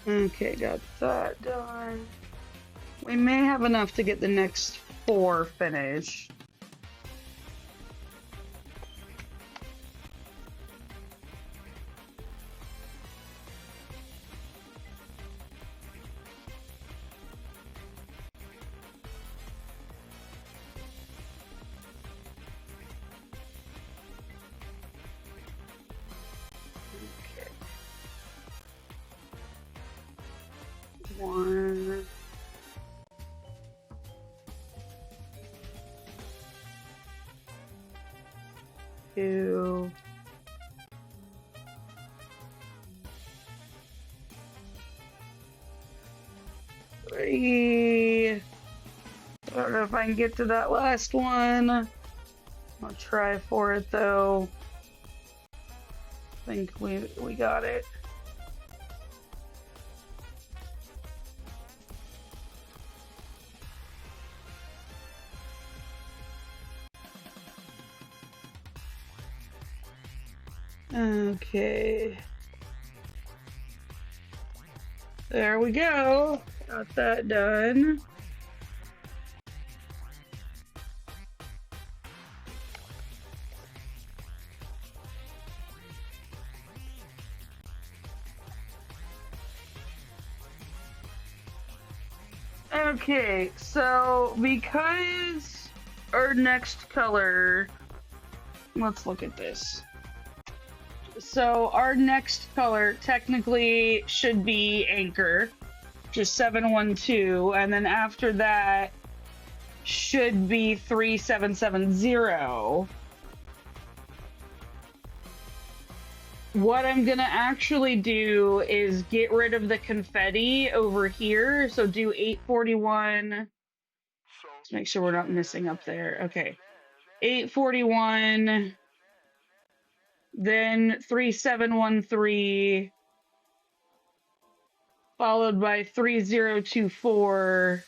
Okay, got that done. We may have enough to get the next 4 finished. Okay. 1. 2. 3. I don't know if I can get to that last one. I'll try for it though. I think we got it. Okay. There we go. Got that done. Okay, so because our next color, let's look at this. So our next color technically should be Anchor, just 712, and then after that should be 3770. What I'm gonna actually do is get rid of the confetti over here. So do 841. Let's make sure we're not missing up there. Okay. 841. Then 3713. Followed by 3024.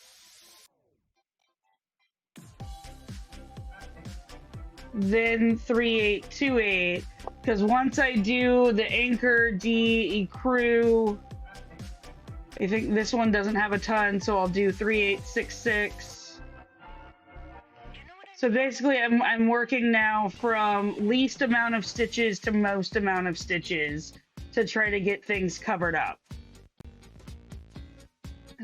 Then 3828. Because once I do the Anchor, D, Ecru, I think this one doesn't have a ton, so I'll do 3866. So basically I'm working now from least amount of stitches to most amount of stitches to try to get things covered up.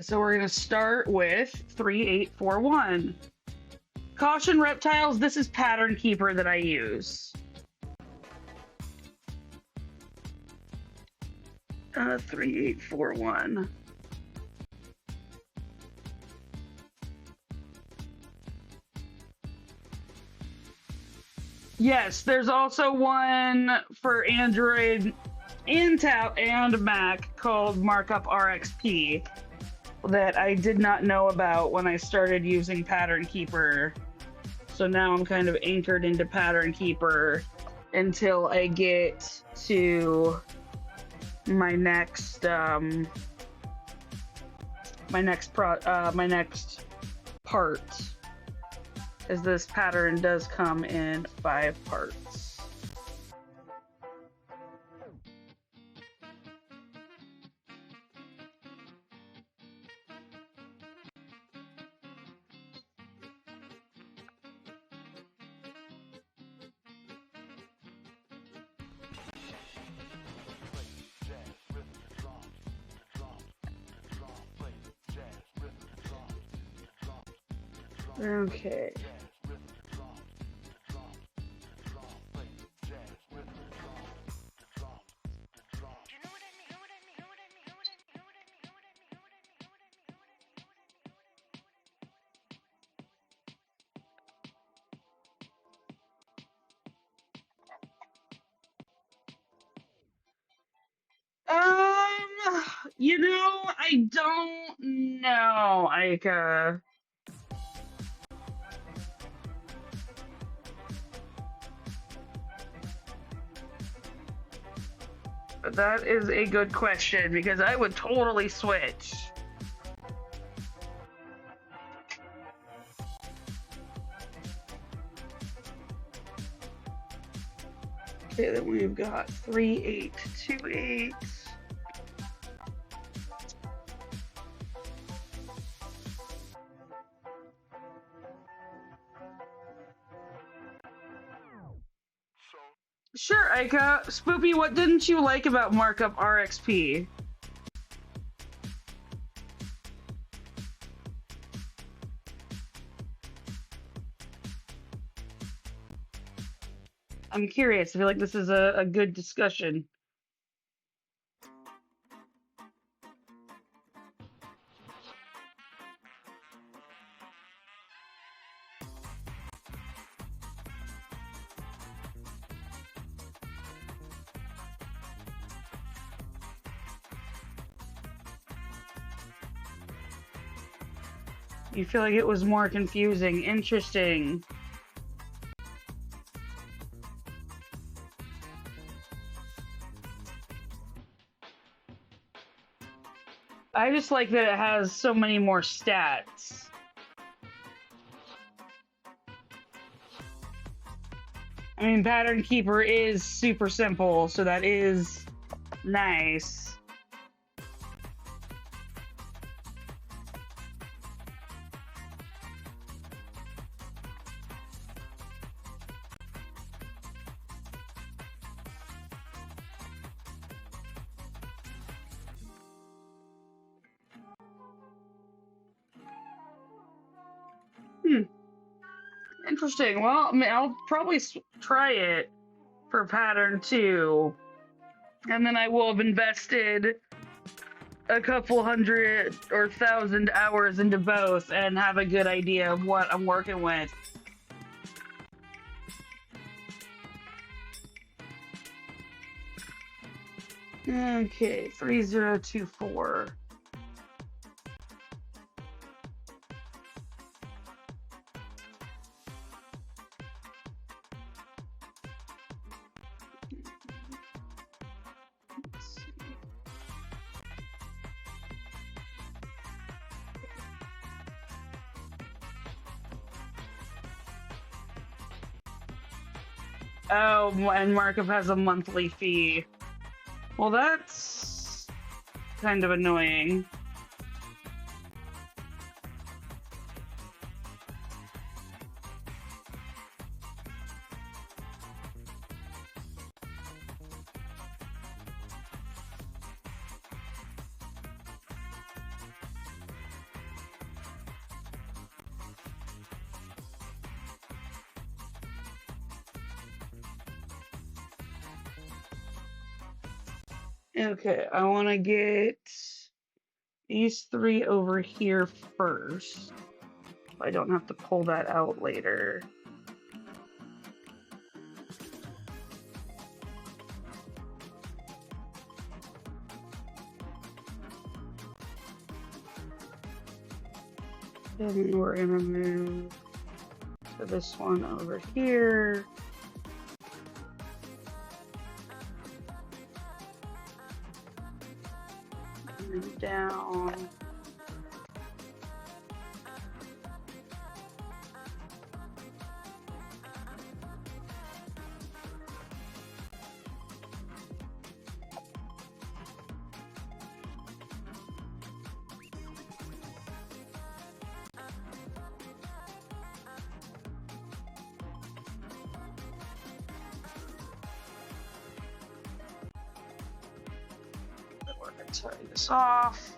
So we're going to start with 3841. Caution reptiles, this is Pattern Keeper that I use. 3841. Yes, there's also one for Android, Intel, and Mac called Markup RXP that I did not know about when I started using Pattern Keeper. So now I'm kind of anchored into Pattern Keeper. until I get to my next my next part, as this pattern does come in 5 parts. Okay. You know, I don't know, Aika. That is a good question, because I would totally switch. Okay, then we've got 3, 8, 2, 8. Sure, Aika. Spoopy, what didn't you like about markup RXP? I'm curious. I feel like this is a good discussion. You feel like it was more confusing. Interesting. I just like that it has so many more stats. I mean, Pattern Keeper is super simple, so that is nice. Interesting. Well, I mean, I'll probably try it for Pattern 2. And then I will have invested a couple hundred or 1,000 hours into both and have a good idea of what I'm working with. Okay, 3024. Oh, and markup has a monthly fee. Well, that's kind of annoying. Okay, I want to get these 3 over here first. I don't have to pull that out later. Then we're gonna move to this one over here. down. We're going to tie this off.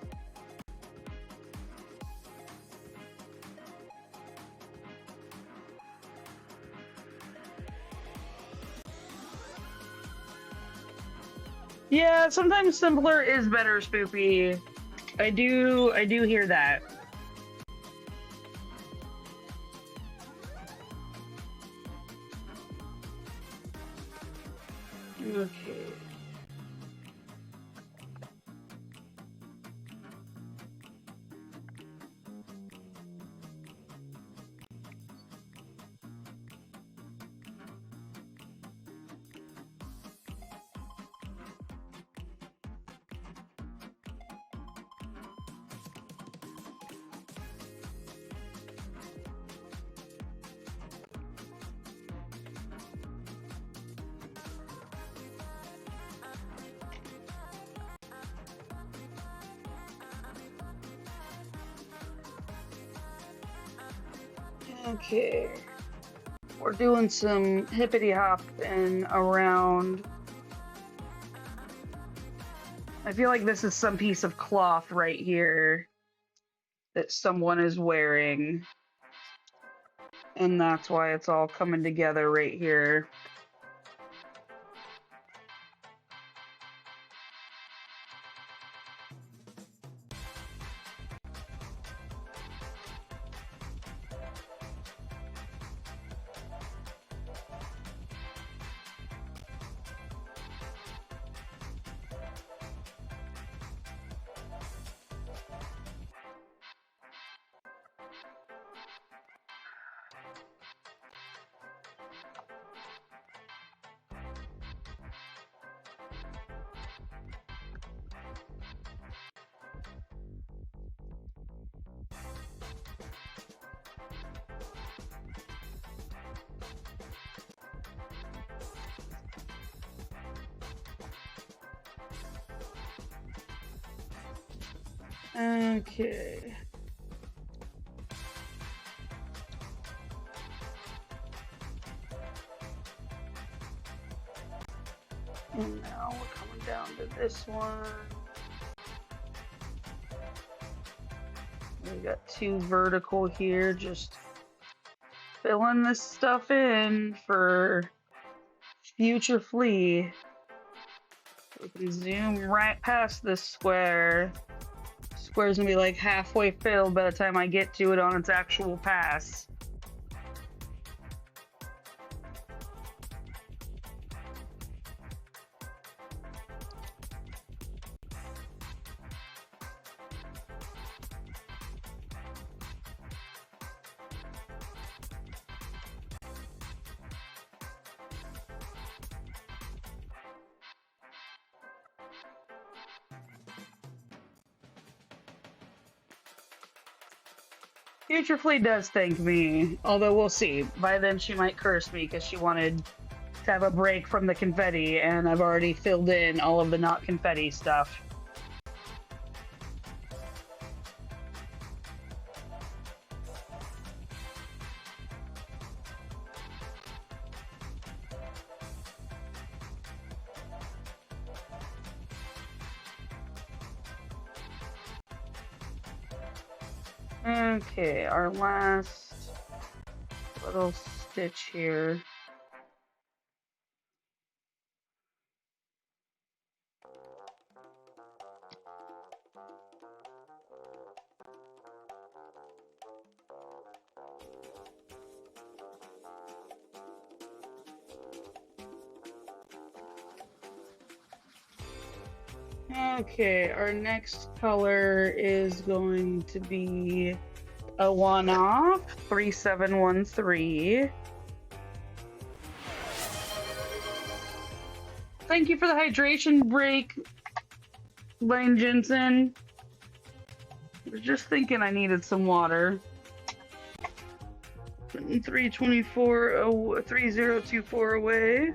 Yeah, sometimes simpler is better, Spoopy. I do hear that. Okay. Okay, we're doing some hippity hopping around. I feel like this is some piece of cloth right here that someone is wearing, and that's why it's all coming together right here. Okay. And now we're coming down to this one. We got two vertical here, just filling this stuff in for future flea. We can zoom right past this square. Square's gonna be like halfway filled by the time I get to it on its actual pass. Future Flea does thank me, although we'll see. By then she might curse me because she wanted to have a break from the confetti, and I've already filled in all of the not confetti stuff. Okay, our last little stitch here. Okay, our next color is going to be a one-off 3713. Thank you for the hydration break, Lane Jensen. was just thinking I needed some water. 3024 away.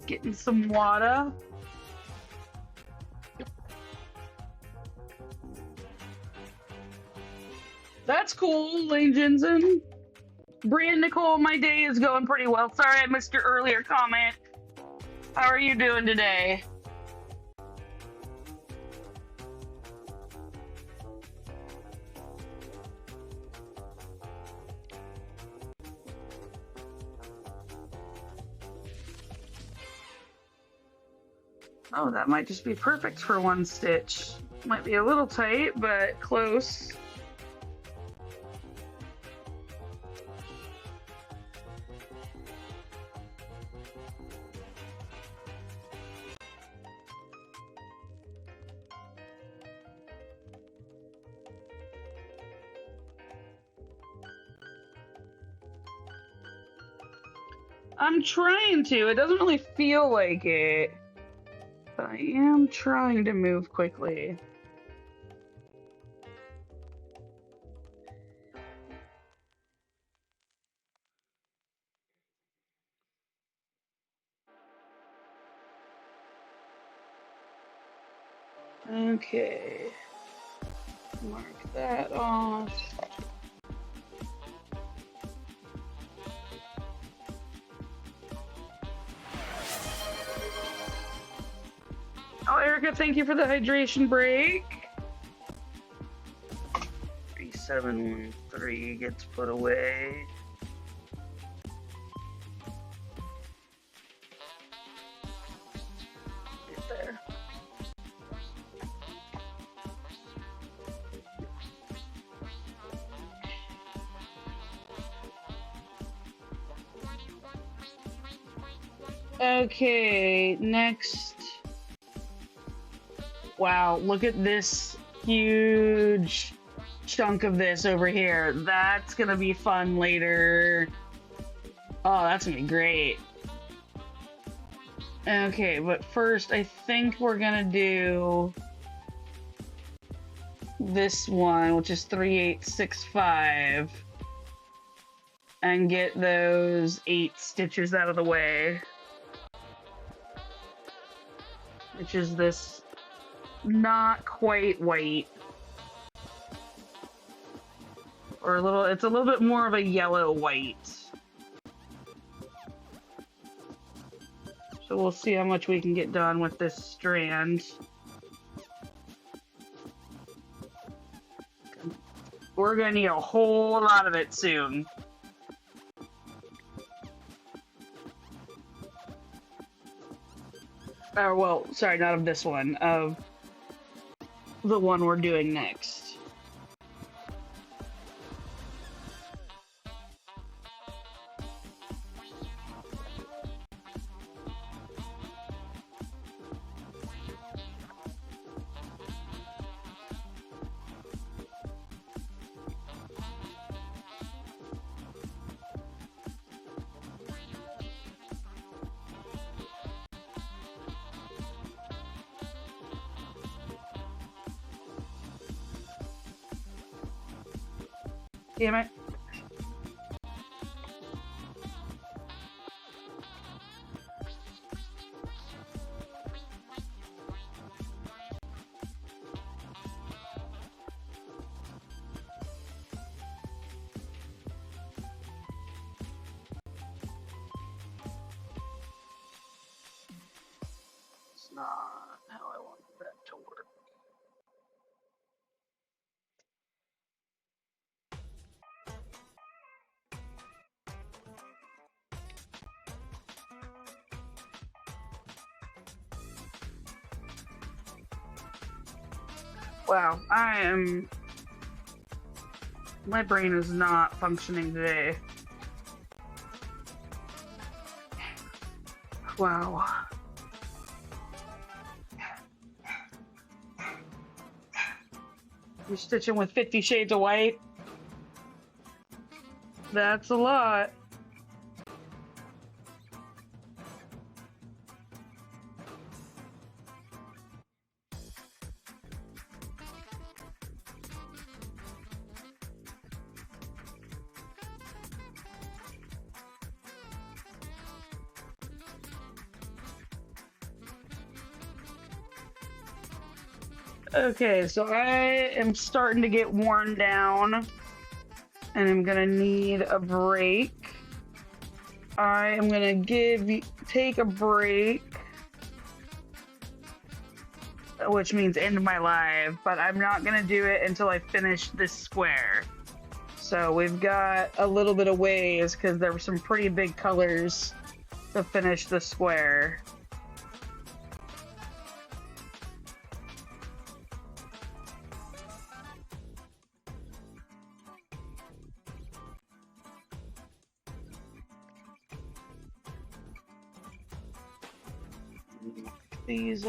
Getting some water. That's cool, Lane Jensen. Brian Nicole, my day is going pretty well. Sorry I missed your earlier comment. How are you doing today? Oh, that might just be perfect for one stitch. Might be a little tight, but close. I'm trying to. It doesn't really feel like it. But I am trying to move quickly. Okay. Mark that off. Oh, Erica, thank you for the hydration break. 3713 gets put away. Get there. Okay, next. Wow, look at this huge chunk of this over here. That's gonna be fun later. Oh, that's gonna be great. Okay, but first I think we're gonna do this one, which is 3865, and get those 8 stitches out of the way. Which is this not quite white. Or it's a little bit more of a yellow white. So we'll see how much we can get done with this strand. We're gonna need a whole lot of it soon. Or, well, sorry, not of this one, of the one we're doing next. Damn it. It's not how I want that to work. Wow, my brain is not functioning today. Wow. You're stitching with 50 shades of white? That's a lot. Okay, so I am starting to get worn down and I'm gonna need a break. I am gonna take a break, which means end my live, but I'm not gonna do it until I finish this square. So we've got a little bit of ways because there were some pretty big colors to finish the square. These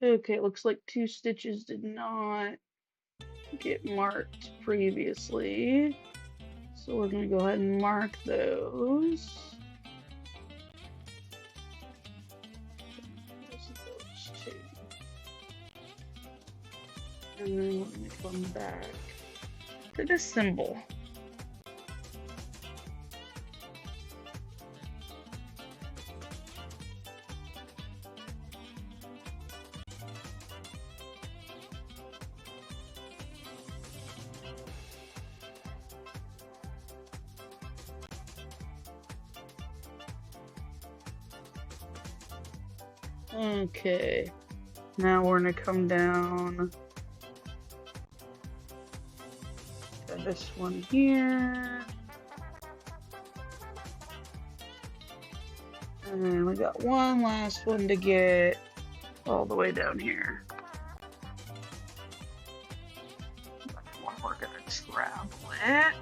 okay, it looks like 2 stitches did not get marked previously. So we're gonna go ahead and mark those. Those 2. And then we're gonna come back to this symbol. Okay, now we're gonna come down to this one here. And then we got one last one to get all the way down here. We're gonna travel it.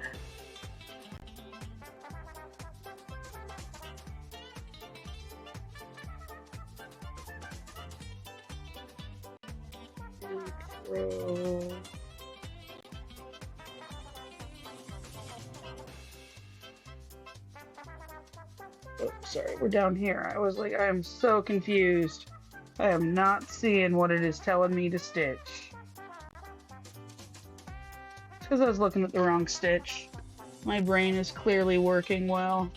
Control. Oh, sorry, we're down here. I was like, I am so confused. I am not seeing what it is telling me to stitch. It's because I was looking at the wrong stitch. My brain is clearly working well.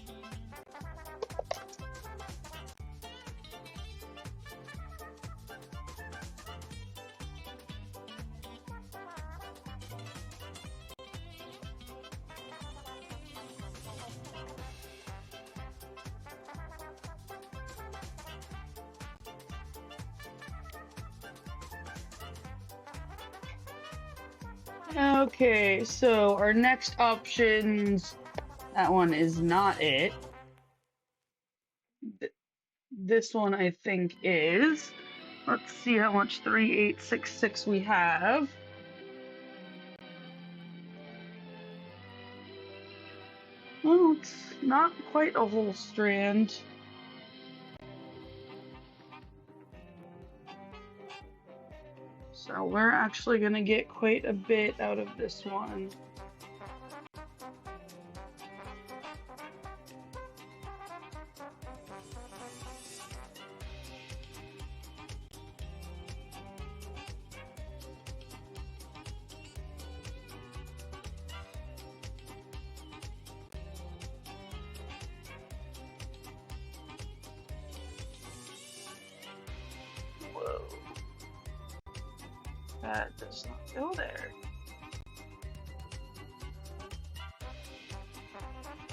Okay, so our next options, that one is not it. This one I think is. Let's see how much 3866 we have. Well, it's not quite a whole strand. So we're actually going to get quite a bit out of this one. Whoa. That does not go there.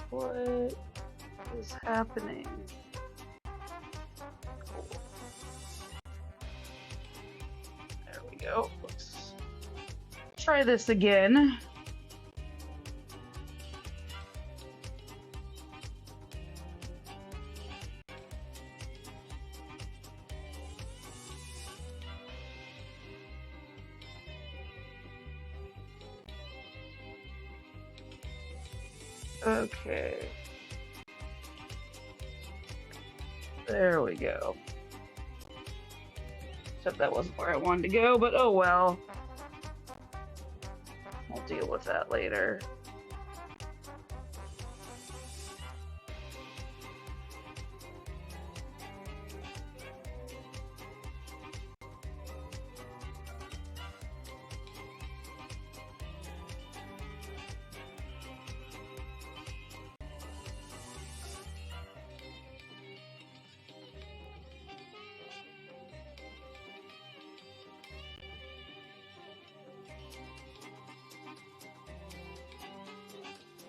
What is happening? Cool. There we go. Let's try this again. Okay. There we go. Except that wasn't where I wanted to go, but oh well. I'll deal with that later.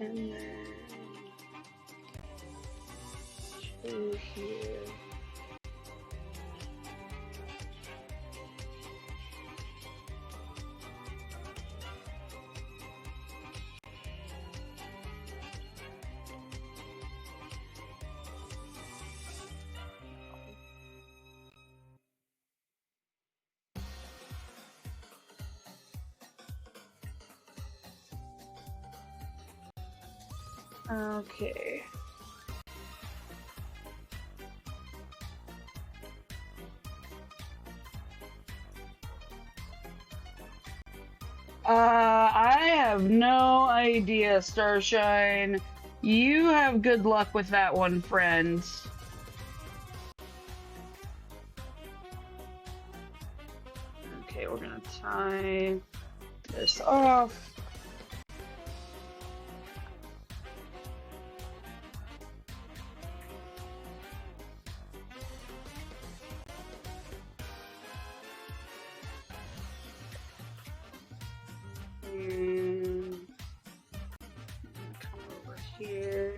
And then 2 here. Okay. I have no idea, Starshine. You have good luck with that one, friends. Okay, we're gonna tie this off. And come over here.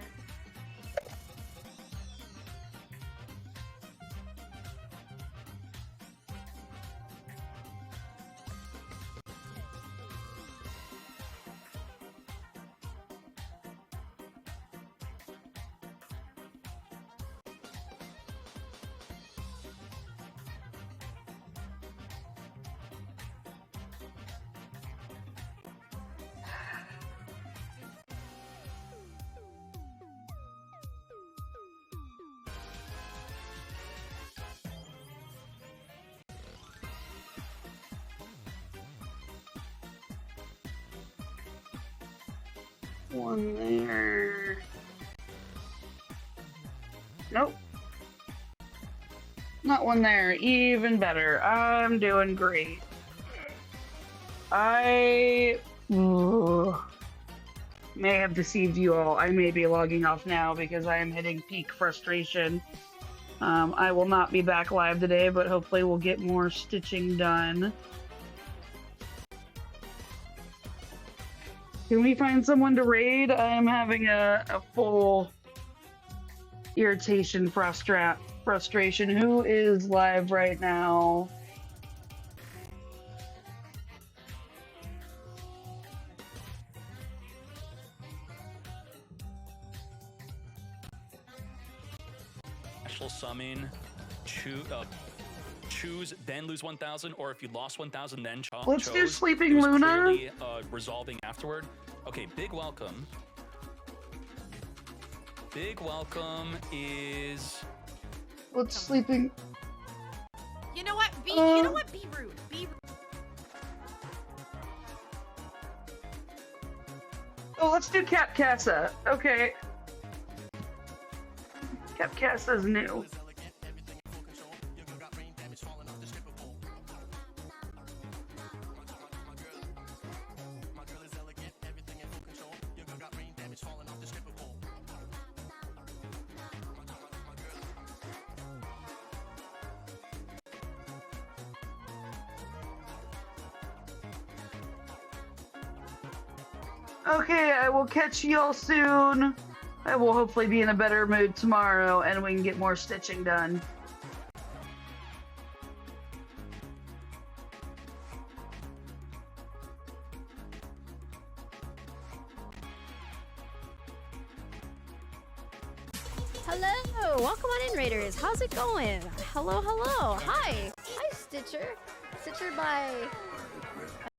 One there. Nope. Not one there. Even better. I'm doing great. I may have deceived you all. I may be logging off now because I am hitting peak frustration. I will not be back live today, but hopefully we'll get more stitching done. Can we find someone to raid? I'm having a full irritation frustration. Who is live right now? Special summon, choose, then lose 1,000, or if you lost 1,000, then Let's do Sleeping Luna. Clearly, resolving afterward. Okay, big welcome. Big welcome is. What's Sleeping? You know what? You know what? Be rude. Be rude. Oh, let's do Cap Casa. Okay. Cap Casa's new. Okay, I will catch y'all soon. I will hopefully be in a better mood tomorrow and we can get more stitching done. Hello, welcome on in, Raiders. How's it going? Hello, hello. Hi, Stitcher. Stitcher by